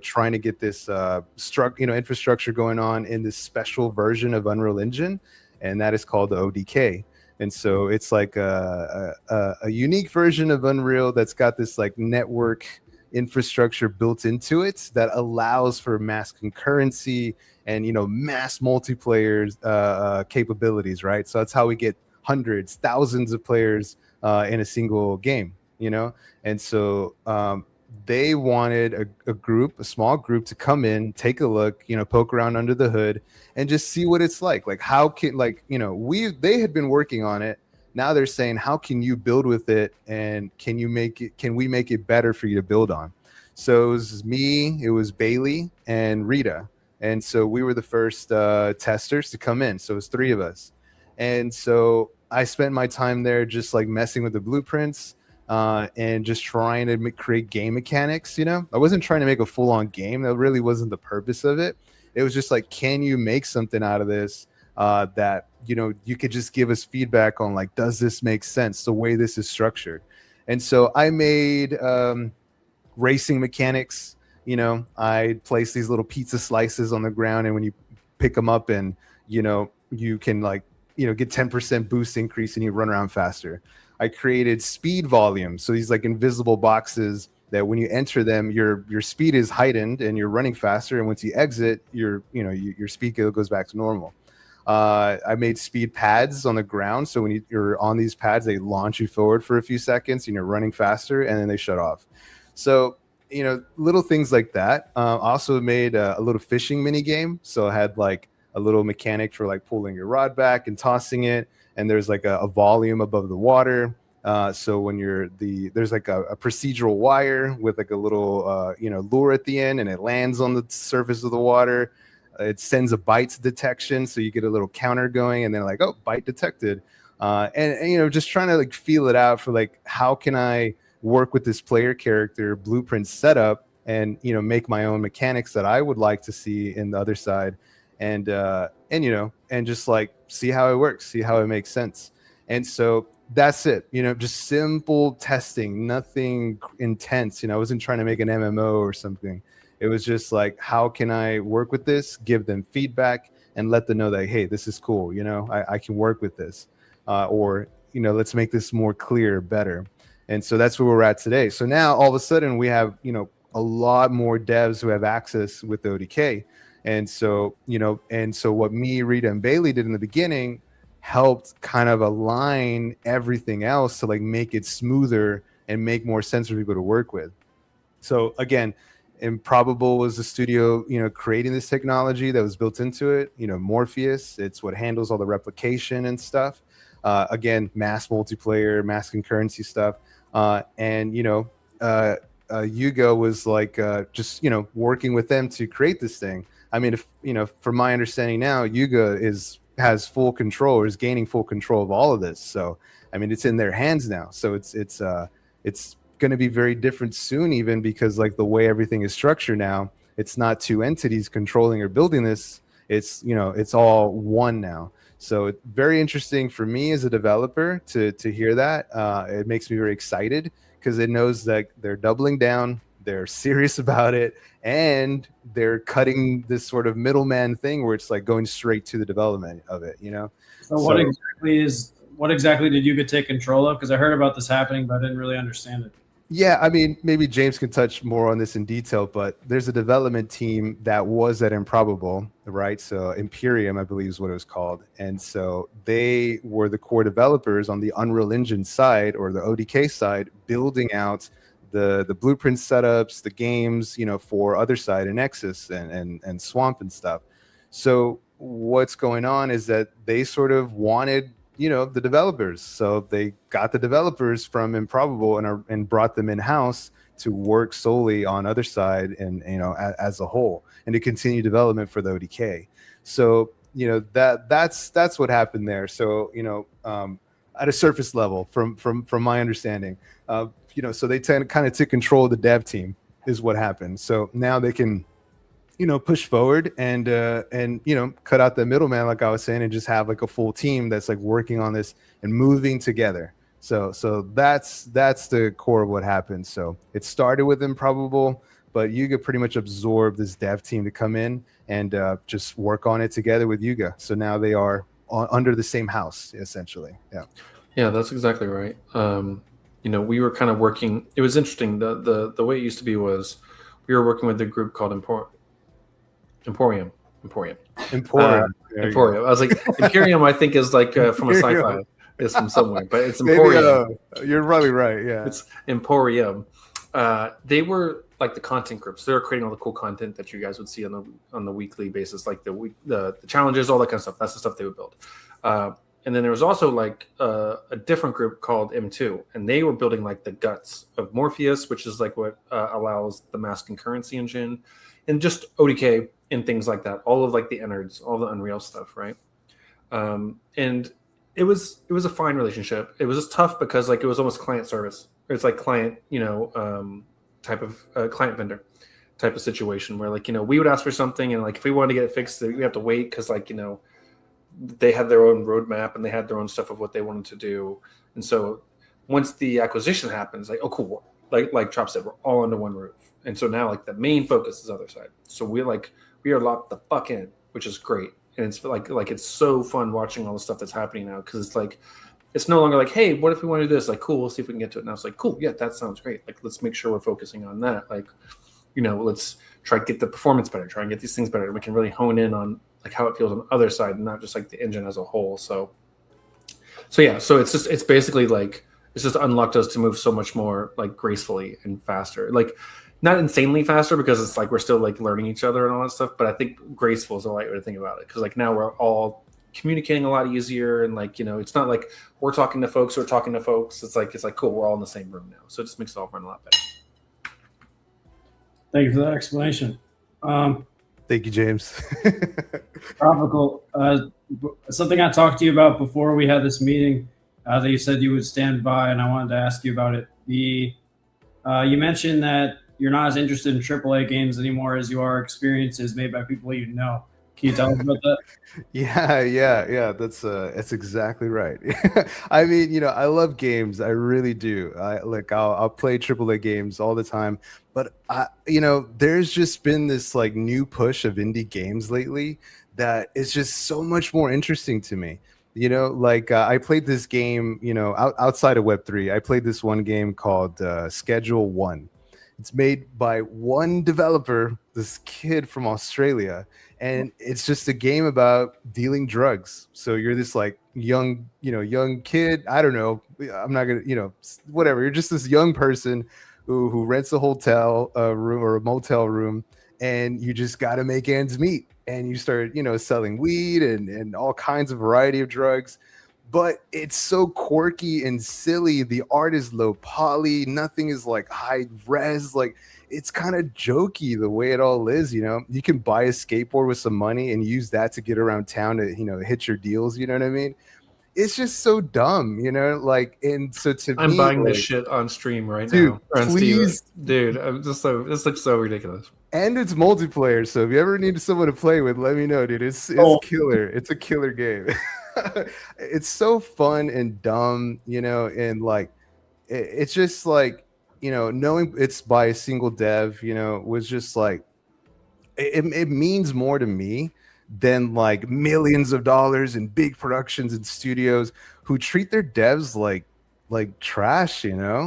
trying to get this infrastructure going on in this special version of Unreal Engine, and that is called the ODK. And so it's like a unique version of Unreal that's got this like network infrastructure built into it that allows for mass concurrency and mass multiplayer capabilities, right? So that's how we get hundreds, thousands of players in a single game, and so they wanted a small group to come in, take a look, poke around under the hood and just see what it's like how can they had been working on it. Now they're saying, how can you build with it, and can we make it better for you to build on? So it was me, it was Bailey and Rita. And so we were the first testers to come in. So it was 3 of us. And so I spent my time there just like messing with the blueprints and just trying to create game mechanics. I wasn't trying to make a full-on game. That really wasn't the purpose of it. It was just like, can you make something out of this that, you could just give us feedback on, like, does this make sense the way this is structured? And so I made racing mechanics. I place these little pizza slices on the ground, and when you pick them up and, you can like, get 10% boost increase and you run around faster. I created speed volume. So these like invisible boxes that when you enter them, your speed is heightened and you're running faster, and once you exit, your speed goes back to normal. I made speed pads on the ground, so when you're on these pads, they launch you forward for a few seconds, and you're running faster, and then they shut off. So little things like that. Also made a little fishing mini game, so I had like a little mechanic for like pulling your rod back and tossing it, and there's like a volume above the water. So when there's like a procedural wire with like a little lure at the end, and it lands on the surface of the water. It sends a bite detection, so you get a little counter going, and then like, oh, bite detected, and just trying to like feel it out for like, how can I work with this player character blueprint setup and make my own mechanics that I would like to see in the other side, and just like see how it works, see how it makes sense. And so that's it, just simple testing, nothing intense. I wasn't trying to make an MMO or something. It was just like, how can I work with this, give them feedback, and let them know that, hey, this is cool. I can work with this, or let's make this more clear, better. And so that's where we're at today. So now all of a sudden we have a lot more devs who have access with the ODK. And so what me, Rita, and Bailey did in the beginning helped kind of align everything else to like make it smoother and make more sense for people to work with. So again, Improbable was the studio, creating this technology that was built into it. Morpheus, it's what handles all the replication and stuff. Again, mass multiplayer, mass concurrency stuff. And Yugo was like just working with them to create this thing. I mean, if from my understanding now, Yuga has full control, or is gaining full control of all of this. So I mean, it's in their hands now. So it's going to be very different soon, even because like the way everything is structured now, it's not two entities controlling or building this. It's it's all one now. So it's very interesting for me as a developer to hear that. It makes me very excited because it knows that they're doubling down, they're serious about it, and they're cutting this sort of middleman thing where it's like going straight to the development of it. So what exactly did you take control of? Because I heard about this happening, but I didn't really understand it. Yeah, I mean, maybe James can touch more on this in detail, but there's a development team that was at Improbable, right? So Imperium, I believe, is what it was called. And so they were the core developers on the Unreal Engine side, or the ODK side, building out the blueprint setups, the games, for other side and Nexus and Swamp and stuff. So what's going on is that they sort of wanted the developers. So they got the developers from Improbable and brought them in-house to work solely on other side and as a whole, and to continue development for the ODK. So that's what happened there. So at a surface level, from my understanding, so they kind of took control of the dev team is what happened. So now they can push forward and cut out the middleman, like I was saying, and just have like a full team that's like working on this and moving together. So that's the core of what happened. So it started with Improbable, but Yuga pretty much absorbed this dev team to come in and just work on it together with Yuga. So now they are under the same house, essentially. Yeah, that's exactly right. We were kind of working. It was interesting. The way it used to be was we were working with a group called Emporium. I was like, Imperium, I think, is like from a sci-fi. It's from somewhere, but it's Emporium. You're probably right. Yeah, it's Emporium. They were like the content groups. They were creating all the cool content that you guys would see on the weekly basis, like the challenges, all that kind of stuff. That's the stuff they would build. And then there was also like a different group called M2, and they were building like the guts of Morpheus, which is like what allows the mass concurrency engine, and just ODK and things like that. All of like the innards, all the Unreal stuff, right? And it was a fine relationship. It was just tough because like it was almost client service. It's like client, type of client vendor type of situation where like we would ask for something, and like if we wanted to get it fixed, we have to wait because like they had their own roadmap and they had their own stuff of what they wanted to do. And so once the acquisition happens, like, oh, cool. Like Trop said, we're all under one roof. And so now like the main focus is other side. So we are locked the fuck in, which is great. And it's like it's so fun watching all the stuff that's happening now. Cause it's like it's no longer like, hey, what if we want to do this? Like, cool, we'll see if we can get to it. And I was like, cool, yeah, that sounds great. Like, let's make sure we're focusing on that. Like, let's try to get the performance better, try and get these things better. And we can really hone in on like how it feels on the other side and not just like the engine as a whole. So yeah, so it's basically like, it's just unlocked us to move so much more like gracefully and faster. Like, not insanely faster because it's like we're still like learning each other and all that stuff. But I think graceful is the right way to think about it, because like now we're all communicating a lot easier, and like it's not like we're talking to folks who are talking to folks. It's like cool, we're all in the same room now, so it just makes it all run a lot better. Thank you for that explanation. Thank you, James. Tropical, something I talked to you about before we had this meeting that you said you would stand by, and I wanted to ask you about it. You mentioned that you're not as interested in AAA games anymore as you are experiences made by people you know. Can you tell us about that? Yeah. That's exactly right. I mean, I love games. I really do. I'll play AAA games all the time, but there's just been this like new push of indie games lately that is just so much more interesting to me. I played this game, outside of Web3. I played this one game called Schedule One. It's made by one developer, this kid from Australia, and it's just a game about dealing drugs. So you're this like young kid. I don't know. I'm not gonna, whatever. You're just this young person who rents a hotel room or a motel room, and you just got to make ends meet. And you start, selling weed and all kinds of variety of drugs. But it's so quirky and silly. The art is low poly. Nothing is like high res. Like, it's kind of jokey the way it all is. You can buy a skateboard with some money and use that to get around town to, hit your deals. You know what I mean? It's just so dumb, and so to me, I'm buying this shit on stream right dude, now. Please. Dude, I'm just this looks so ridiculous. And it's multiplayer, so if you ever need someone to play with, let me know, dude. It's killer. It's a killer game. It's so fun and dumb, and like it's just like, knowing it's by a single dev, was just like it means more to me than like millions of dollars in big productions and studios who treat their devs like trash,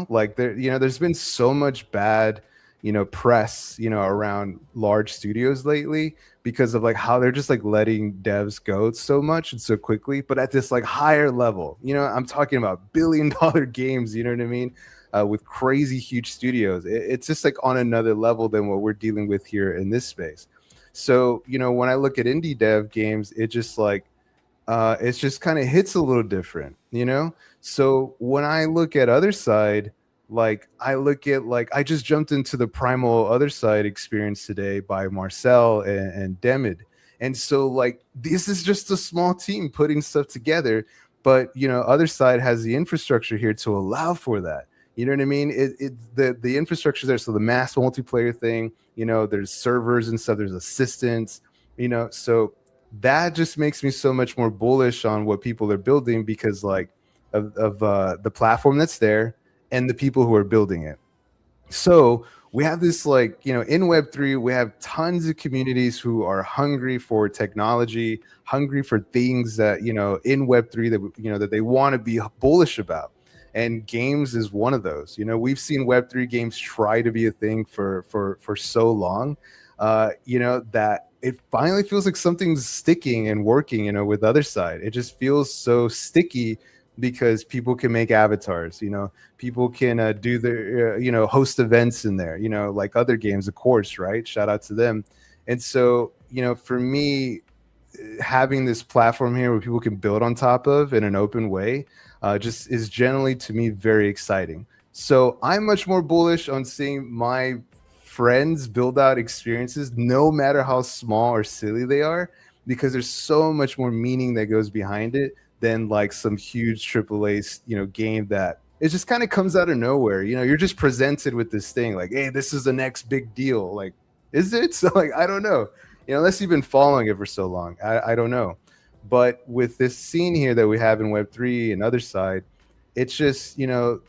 like there's been so much bad press around large studios lately because of like how they're just like letting devs go so much and so quickly, but at this like higher level. I'm talking about billion-dollar games, you know what I mean, with crazy huge studios. It's just like on another level than what we're dealing with here in this space. So when I look at indie dev games, it just like it's just kind of hits a little different. So when I look at other side, like I just jumped into the Primal Other Side experience today by Marcel and Demid. And so like this is just a small team putting stuff together, but Other Side has the infrastructure here to allow for that. You know what I mean? The infrastructure there. So the mass multiplayer thing, there's servers and stuff, there's assistants, so that just makes me so much more bullish on what people are building because like of the platform that's there and the people who are building it. So we have this like, in Web3, we have tons of communities who are hungry for technology, hungry for things that, in Web3 that, that they want to be bullish about. And games is one of those. We've seen Web3 games try to be a thing for so long, that it finally feels like something's sticking and working, with Other Side. It just feels so sticky because people can make avatars, people can do their, host events in there, like other games, of course, right? Shout out to them. And so, for me, having this platform here where people can build on top of in an open way, just is generally to me very exciting. So I'm much more bullish on seeing my friends build out experiences, no matter how small or silly they are, because there's so much more meaning that goes behind it than like some huge AAA, game that it just kind of comes out of nowhere. You're just presented with this thing like, hey, this is the next big deal. Like, is it? So like, I don't know, unless you've been following it for so long, I don't know. But with this scene here that we have in Web3 and Other Side, it's just,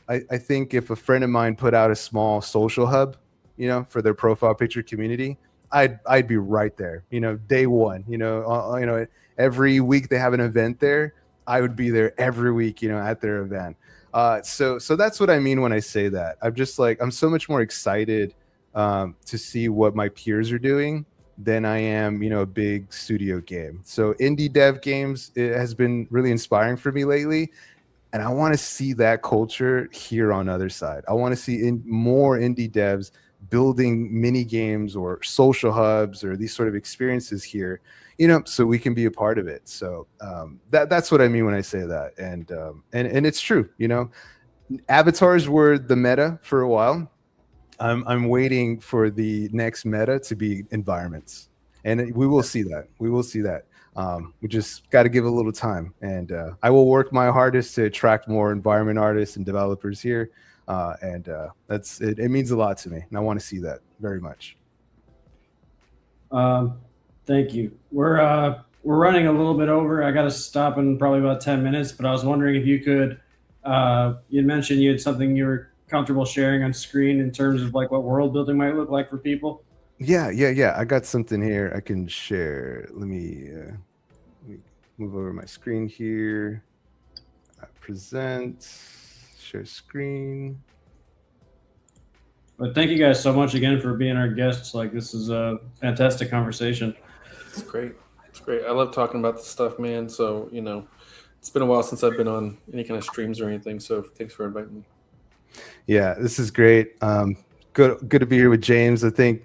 I think if a friend of mine put out a small social hub, for their profile picture community, I'd be right there, day one, every week they have an event there. I would be there every week, at their event. So that's what I mean when I say that. I'm just like, I'm so much more excited to see what my peers are doing than I am, a big studio game. So indie dev games, it has been really inspiring for me lately. And I want to see that culture here on Other Side. I want to see more indie devs building mini games or social hubs or these sort of experiences here, so we can be a part of it. So that's what I mean when I say that. And it's true, avatars were the meta for a while. I'm waiting for the next meta to be environments, and we will see that. We will see that. We just got to give a little time, and I will work my hardest to attract more environment artists and developers here. That's it. It means a lot to me, and I want to see that very much. Thank you. We're running a little bit over. I got to stop in probably about 10 minutes, but I was wondering if you could. You mentioned you had something you were comfortable sharing on screen in terms of like what world building might look like for people. Yeah. I got something here I can share. Let me move over my screen here. Present, share screen. But thank you guys so much again for being our guests. Like, this is a fantastic conversation. It's great. It's great. I love talking about this stuff, man. So, it's been a while since I've been on any kind of streams or anything. So thanks for inviting me. Yeah, this is great. Good to be here with James. I think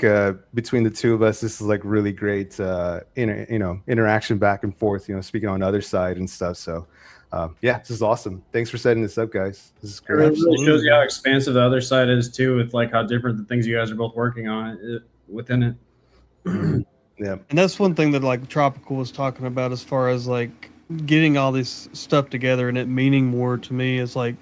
between the two of us, this is like really great, interaction back and forth. Speaking on the other side and stuff. So, this is awesome. Thanks for setting this up, guys. This is great. It really shows you how expansive the other side is too, with like how different the things you guys are both working on within it. Yeah, and that's one thing that like Tropical was talking about as far as like getting all this stuff together and it meaning more to me is like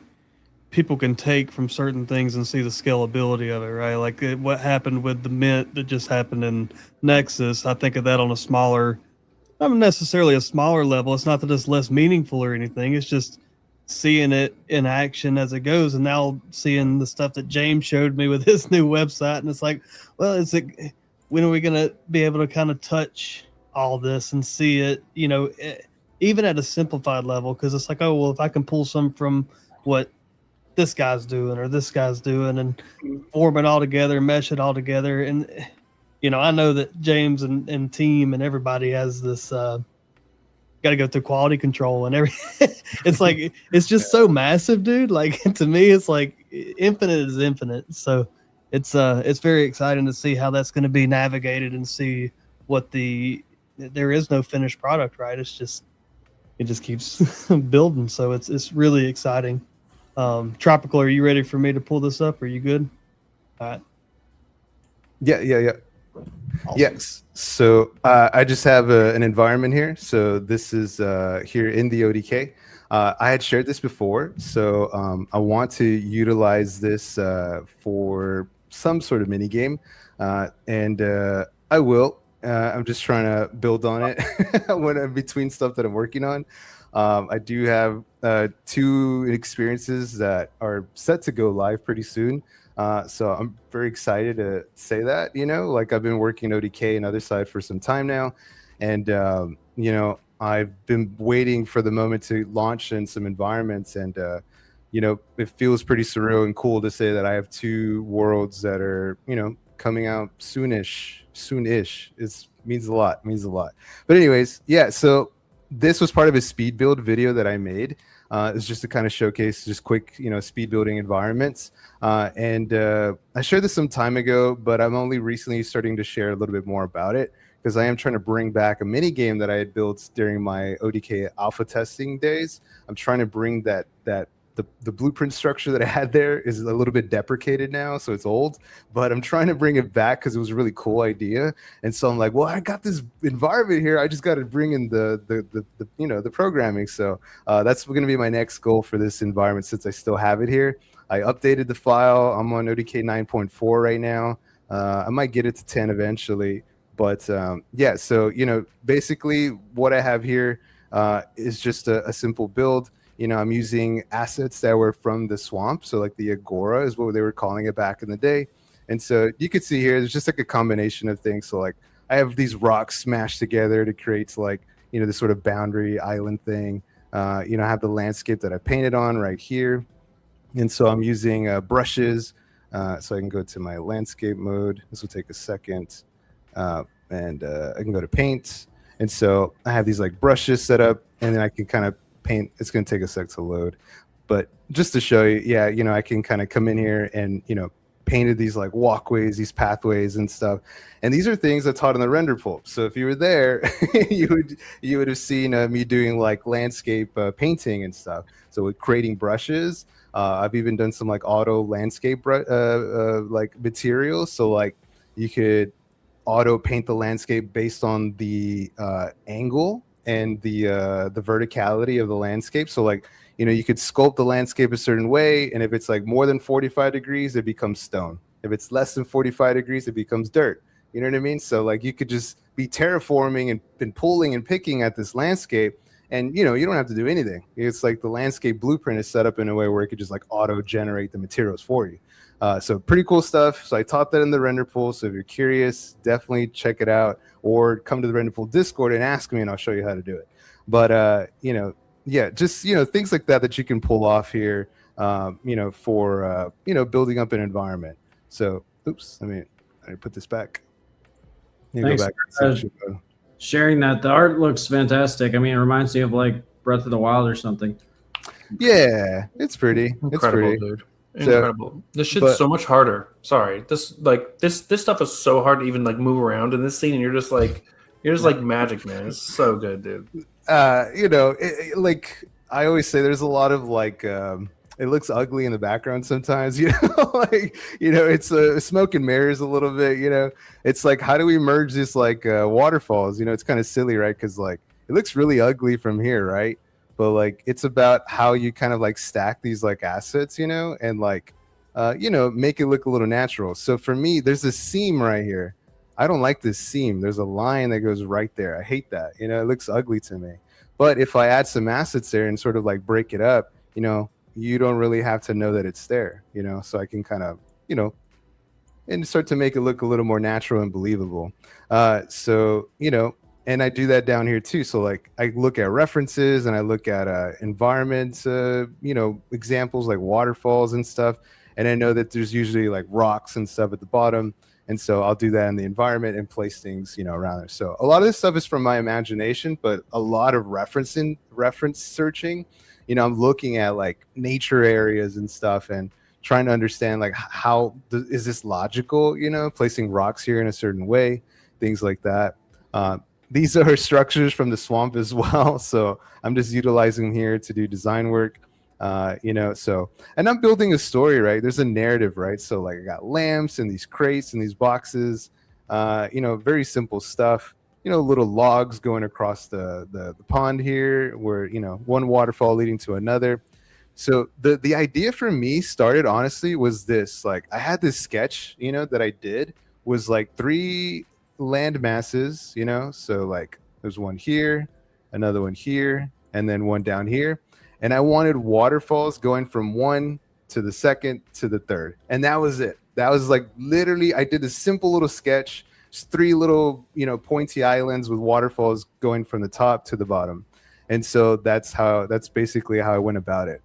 people can take from certain things and see the scalability of it, right? Like what happened with the Mint that just happened in Nexus. I think of that on a smaller, not necessarily a smaller level. It's not that it's less meaningful or anything. It's just seeing it in action as it goes. And now seeing the stuff that James showed me with his new website. And it's like, well, when are we going to be able to kind of touch all this and see it, even at a simplified level? Because it's like, oh, well, if I can pull some from what this guy's doing or this guy's doing and form it all together, mesh it all together. And, I know that James and team and everybody has this, got to go through quality control and everything. It's like, it's just so massive, dude. Like to me, it's like infinite is infinite. So it's very exciting to see how that's going to be navigated and see what there is no finished product, right? It just keeps building. So it's really exciting. Tropical, are you ready for me to pull this up? Are you good? All right. Yeah. Awesome. Yes. So I just have an environment here. So this is here in the ODK. I had shared this before. So I want to utilize this for some sort of mini game. And I will. I'm just trying to build on it when I'm between stuff that I'm working on. I do have 2 experiences that are set to go live pretty soon. So I'm very excited to say that, like I've been working ODK and Other Side for some time now. And, I've been waiting for the moment to launch in some environments. And, it feels pretty surreal and cool to say that I have 2 worlds that are, coming out soonish. It means a lot. But anyways, yeah, so this was part of a speed build video that I made. It's just to kind of showcase just quick, speed building environments. And I shared this some time ago, but I'm only recently starting to share a little bit more about it because I am trying to bring back a mini game that I had built during my ODK alpha testing days. I'm trying to bring the blueprint structure that I had there is a little bit deprecated now, so it's old, but I'm trying to bring it back because it was a really cool idea. And so I'm like, well, I got this environment here. I just got to bring in the programming. So that's going to be my next goal for this environment since I still have it here. I updated the file. I'm on ODK 9.4 right now. I might get it to 10 eventually, but yeah. So basically what I have here is just a simple build. I'm using assets that were from the swamp. So like the Agora is what they were calling it back in the day. And so you could see here, there's just like a combination of things. So like I have these rocks smashed together to create like, this sort of boundary island thing. I have the landscape that I painted on right here. And so I'm using brushes. So I can go to my landscape mode. This will take a second. And I can go to paint. And so I have these like brushes set up, and then I can kind of paint. It's going to take a sec to load. But just to show you, I can kind of come in here and, painted these like walkways, these pathways and stuff. And these are things I taught in the render pool. So if you were there, you would have seen me doing like landscape painting and stuff. So with creating brushes, I've even done some like auto landscape like materials. So like you could auto paint the landscape based on the angle and the verticality of the landscape. So like, you could sculpt the landscape a certain way, and if it's like more than 45 degrees, it becomes stone. If it's less than 45 degrees, it becomes dirt. You know what I mean? So like you could just be terraforming and pulling and picking at this landscape, and you don't have to do anything. It's like the landscape blueprint is set up in a way where it could just like auto generate the materials for you. So pretty cool stuff. So I taught that in the render pool. So if you're curious, definitely check it out, or come to the render pool Discord and ask me, and I'll show you how to do it. But just things like that you can pull off here, for building up an environment. So I put this back. Thanks for sharing that. The art looks fantastic. I mean, it reminds me of like Breath of the Wild or something. Yeah, it's pretty. Incredible, it's pretty. Dude. Incredible. This shit's so much harder. Sorry. This stuff is so hard to even like move around in this scene, and you're just like magic, man. It's so good, dude. Like I always say, there's a lot of like it looks ugly in the background sometimes, it's smoke and mirrors a little bit. It's like, how do we merge this like waterfalls? It's kind of silly, right? Because like it looks really ugly from here, right? But like it's about how you kind of like stack these like assets, and like make it look a little natural. So for me, there's a seam right here. I don't like this seam. There's a line that goes right there. I hate that. It looks ugly to me. But if I add some assets there and sort of like break it up, you don't really have to know that it's there, so I can kind of, and start to make it look a little more natural and believable. And I do that down here too. So like I look at references, and I look at environments, examples like waterfalls and stuff. And I know that there's usually like rocks and stuff at the bottom. And so I'll do that in the environment and place things, around there. So a lot of this stuff is from my imagination, but a lot of reference searching, I'm looking at like nature areas and stuff and trying to understand like is this logical, placing rocks here in a certain way, things like that. These are structures from the swamp as well. So I'm just utilizing them here to do design work. And I'm building a story, right? There's a narrative, right? So like I got lamps and these crates and these boxes, very simple stuff, little logs going across the pond here where, one waterfall leading to another. So the idea for me started, honestly, was this, like I had this sketch, that I did was like 3 land masses, so like there's one here, another one here, and then one down here. And I wanted waterfalls going from 1 to the 2nd to the 3rd. And that was it. That was like literally, I did a simple little sketch, just 3 little, pointy islands with waterfalls going from the top to the bottom. And so that's basically how I went about it.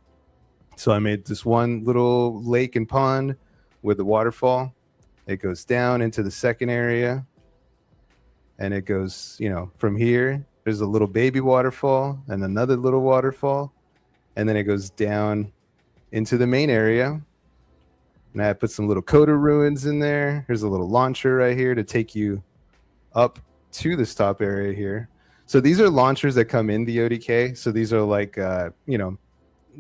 So I made this one little lake and pond with a waterfall. It goes down into the second area. And it goes, from here, there's a little baby waterfall and another little waterfall. And then it goes down into the main area. And I put some little coda ruins in there. Here's a little launcher right here to take you up to this top area here. So these are launchers that come in the ODK. So these are like,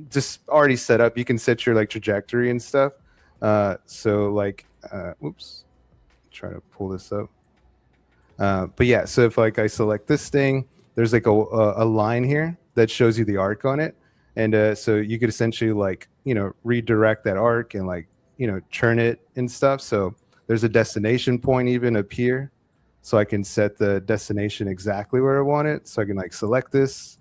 just already set up. You can set your like trajectory and stuff. So like, whoops, try to pull this up. But yeah, so if like I select this thing, there's like a line here that shows you the arc on it. And so you could essentially like, redirect that arc and like, churn it and stuff. So there's a destination point even up here. So I can set the destination exactly where I want it. So I can like select this,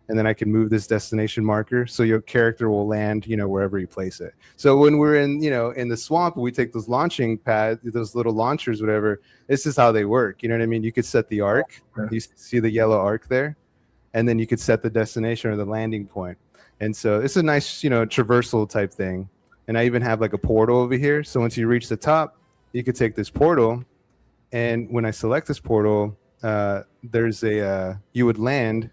and then I can move this destination marker. So your character will land, wherever you place it. So when we're in, in the swamp, we take those launching pads, those little launchers, whatever. This is how they work. You know what I mean? You could set the arc. You see the yellow arc there. and then you could set the destination or the landing point. And so it's a nice, traversal type thing. And I even have like a portal over here. So once you reach the top, you could take this portal. And when I select this portal, you would land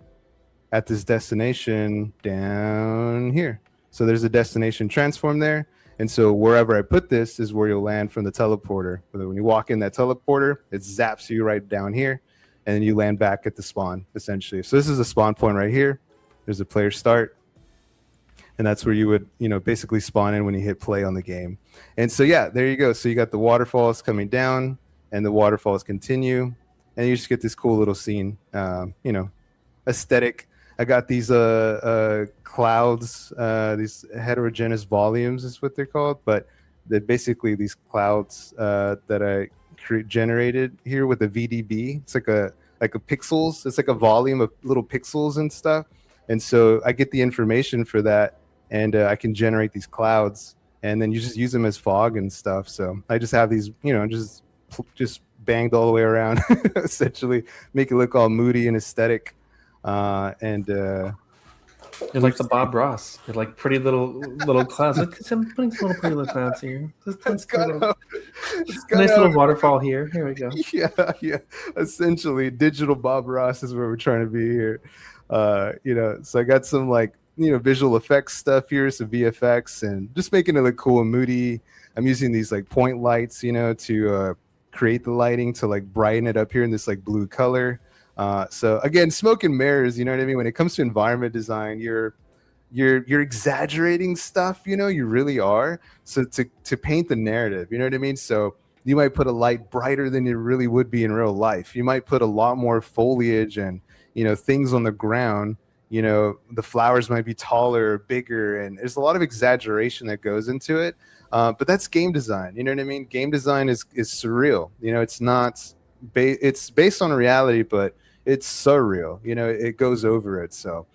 at this destination down here. So there's a destination transform there. And so wherever I put this is where you'll land from the teleporter. When you walk in that teleporter, it zaps you right down here. And then you land back at the spawn, essentially. So this is a spawn point right here. There's a player start. And that's where you would, basically spawn in when you hit play on the game. And so, yeah, there you go. So you got the waterfalls coming down and the waterfalls continue. And you just get this cool little scene, aesthetic. I got these clouds, these heterogeneous volumes is what they're called. But they're basically these clouds that I generated here with a VDB. It's like a pixels. It's like a volume of little pixels and stuff. And so I get the information for that, and I can generate these clouds, and then you just use them as fog and stuff. So I just have these, just banged all the way around, essentially make it look all moody and aesthetic. You're like the Bob Ross. You're like pretty little clouds. Look, I'm putting some little pretty little clouds here. Nice little waterfall here. Here we go. Yeah. Essentially, digital Bob Ross is where we're trying to be here. So I got some visual effects stuff here, some VFX, and just making it look cool and moody. I'm using these point lights, to create the lighting to brighten it up here in this blue color. So again, smoke and mirrors, you know what I mean? When it comes to environment design, you're exaggerating stuff, you really are. So to paint the narrative, you know what I mean? So you might put a light brighter than it really would be in real life. You might put a lot more foliage and, things on the ground, the flowers might be taller or bigger, and there's a lot of exaggeration that goes into it. But that's game design, you know what I mean? Game design is surreal. It's not, it's based on reality, but it's surreal, it goes over it. So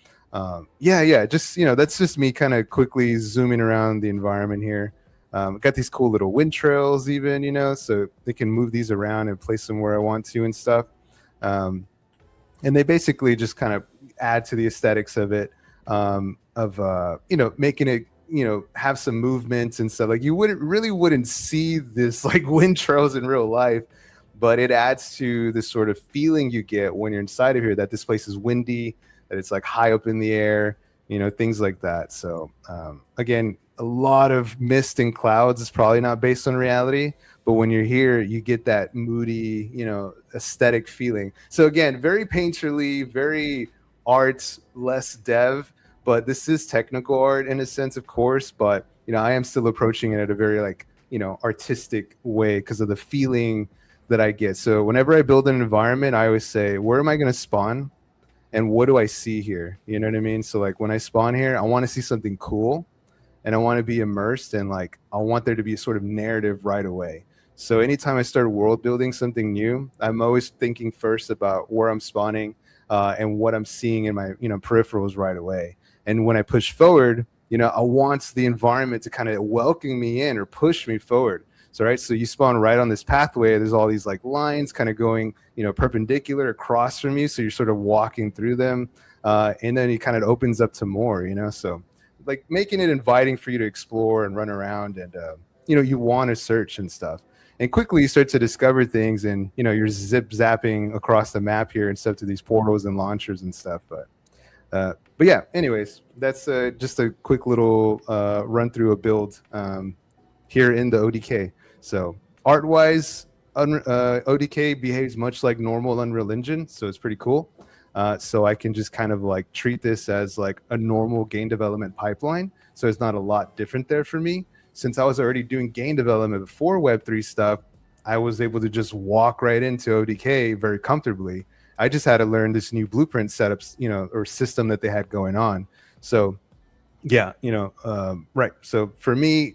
just that's just me kind of quickly zooming around the environment here. Got these cool little wind trails even, so they can move these around and place them where I want to and stuff. And they basically just kind of add to the aesthetics of it, making it have some movements and stuff. You wouldn't see this wind trails in real life, but it adds to the sort of feeling you get when you're inside of here, that this place is windy, that it's high up in the air, things like that. So again, a lot of mist and clouds is probably not based on reality, but when you're here, you get that moody, aesthetic feeling. So again, very painterly, very art, less dev, but this is technical art in a sense, of course, but I am still approaching it at a very artistic way because of the feeling that I get. So whenever I build an environment, I always say, where am I going to spawn and what do I see here? You know what I mean? So when I spawn here, I want to see something cool and I want to be immersed, and I want there to be a sort of narrative right away. So anytime I start world building something new, I'm always thinking first about where I'm spawning and what I'm seeing in my peripherals right away. And when I push forward, I want the environment to kind of welcome me in or push me forward. So you spawn right on this pathway. There's all these lines kind of going, perpendicular across from you. So you're sort of walking through them, and then it kind of opens up to more, So making it inviting for you to explore and run around, and you want to search and stuff. And quickly you start to discover things, and you're zip zapping across the map here and stuff to these portals and launchers and stuff. But yeah, anyways, that's just a quick little run through a build here in the ODK. So art-wise, ODK behaves much like normal Unreal Engine, so it's pretty cool. So I can just kind of treat this as a normal game development pipeline. So it's not a lot different there for me. Since I was already doing game development before Web3 stuff, I was able to just walk right into ODK very comfortably. I just had to learn this new blueprint setups, or system that they had going on. So yeah, right. So for me,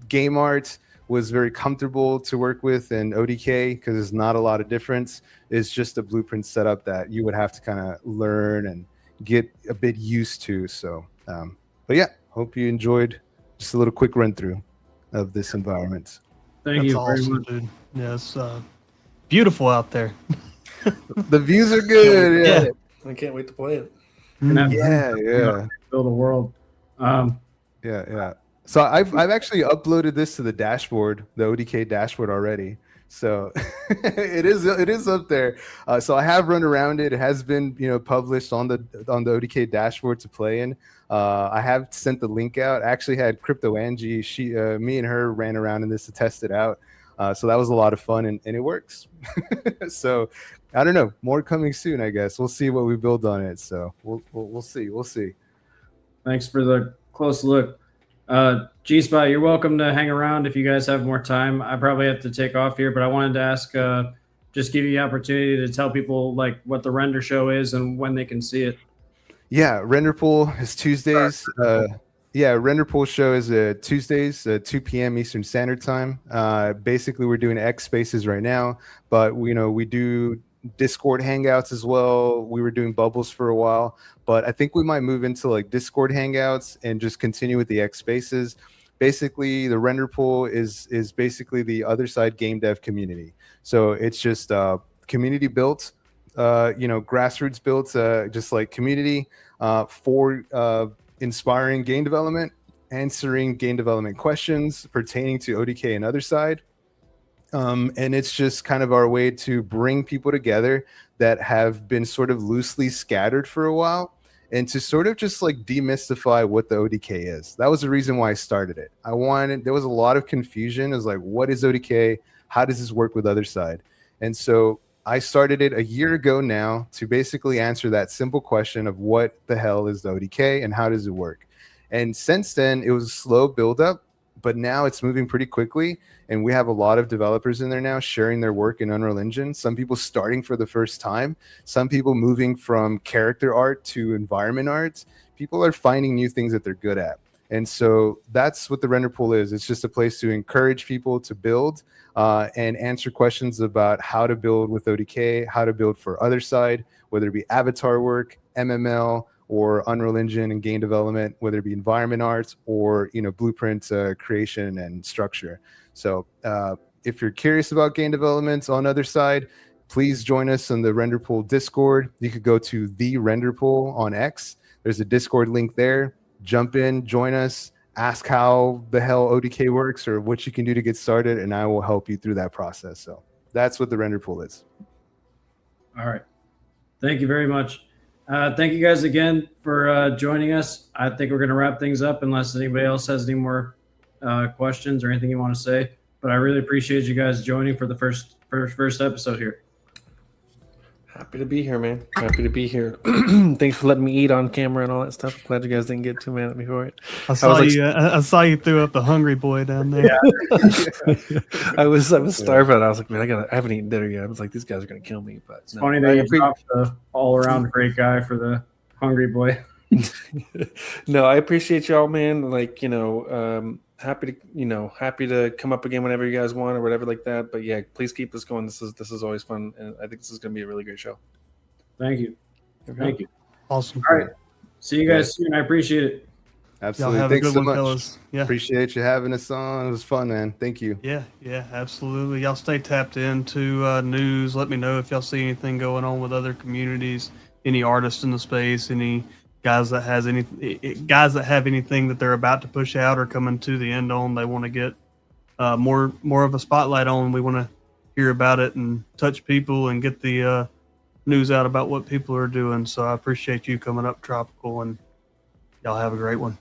game art was very comfortable to work with in ODK because there's not a lot of difference. It's just a blueprint setup that you would have to kind of learn and get a bit used to. So, but yeah, hope you enjoyed just a little quick run through of this environment. Thank That's you very awesome, much. dude. Yes, beautiful out there. The views are good. Yeah. I can't wait to play it. Yeah. Build a world. Yeah. So I've actually uploaded this to the dashboard, the ODK dashboard already. So it is up there. So I have run around it. It has been published on the ODK dashboard to play in. I have sent the link out. I actually had Crypto Angie. Me and her ran around in this to test it out. So that was a lot of fun and it works. So I don't know. More coming soon, I guess. We'll see what we build on it. So we'll see. We'll see. Thanks for the close look. G-Spot, you're welcome to hang around if you guys have more time. I probably have to take off here, but I wanted to ask, just give you the opportunity to tell people like what the render show is and when they can see it. Yeah, Render Pool is Tuesdays. Render Pool show is Tuesdays, 2 p.m. Eastern Standard Time. Basically, we're doing X Spaces right now, but we do Discord hangouts as well. We were doing bubbles for a while, but I think we might move into like Discord hangouts and just continue with the X Spaces. Basically, the Render Pool is basically the other side game dev community. So it's just community built, grassroots built, just like community for inspiring game development, answering game development questions pertaining to ODK and other side. And it's just kind of our way to bring people together that have been sort of loosely scattered for a while and to sort of just like demystify what the ODK is. That was the reason why I started it. There was a lot of confusion. It was like, what is ODK? How does this work with other side? And so I started it a year ago now to basically answer that simple question of what the hell is the ODK and how does it work? And since then, it was a slow buildup, but now it's moving pretty quickly. And we have a lot of developers in there now sharing their work in Unreal Engine. Some people starting for the first time, some people moving from character art to environment art. People are finding new things that they're good at. And so that's what the Render Pool is. It's just a place to encourage people to build and answer questions about how to build with ODK, how to build for other side, whether it be avatar work, MML, or Unreal Engine and game development, whether it be environment arts or blueprint creation and structure. So if you're curious about game development on other side, please join us on the Render Pool Discord. You could go to the Render Pool on X. There's a Discord link there. Jump in, join us, ask how the hell ODK works or what you can do to get started, and I will help you through that process. So that's what the Render Pool is. All right. Thank you very much. Thank you guys again for joining us. I think we're going to wrap things up unless anybody else has any more questions or anything you want to say. But I really appreciate you guys joining for the first episode here. Happy to be here, man. Happy to be here. Thanks for letting me eat on camera and all that stuff. Glad you guys didn't get too mad at me for it. I saw you threw up the hungry boy down there. Yeah. I was starving. I was like, man, I haven't eaten dinner yet. I was like, these guys are gonna kill me. But it's funny that you dropped the all-around great guy for the hungry boy. No, I appreciate y'all, man. Like, happy to come up again whenever you guys want or whatever like that. But yeah, please keep this going. This is always fun, and I think this is going to be a really great show. Thank you. Thank you. Awesome. All right. See you guys soon. I appreciate it. Absolutely. Y'all have Thanks a good so one, much. fellas. Yeah. Appreciate you having us on. It was fun, man. Thank you. Yeah, absolutely. Y'all stay tapped into news. Let me know if y'all see anything going on with other communities, any artists in the space, any guys that have anything that they're about to push out or coming to the end on, they want to get more of a spotlight on. We want to hear about it and touch people and get the news out about what people are doing. So I appreciate you coming up, Tropical, and y'all have a great one.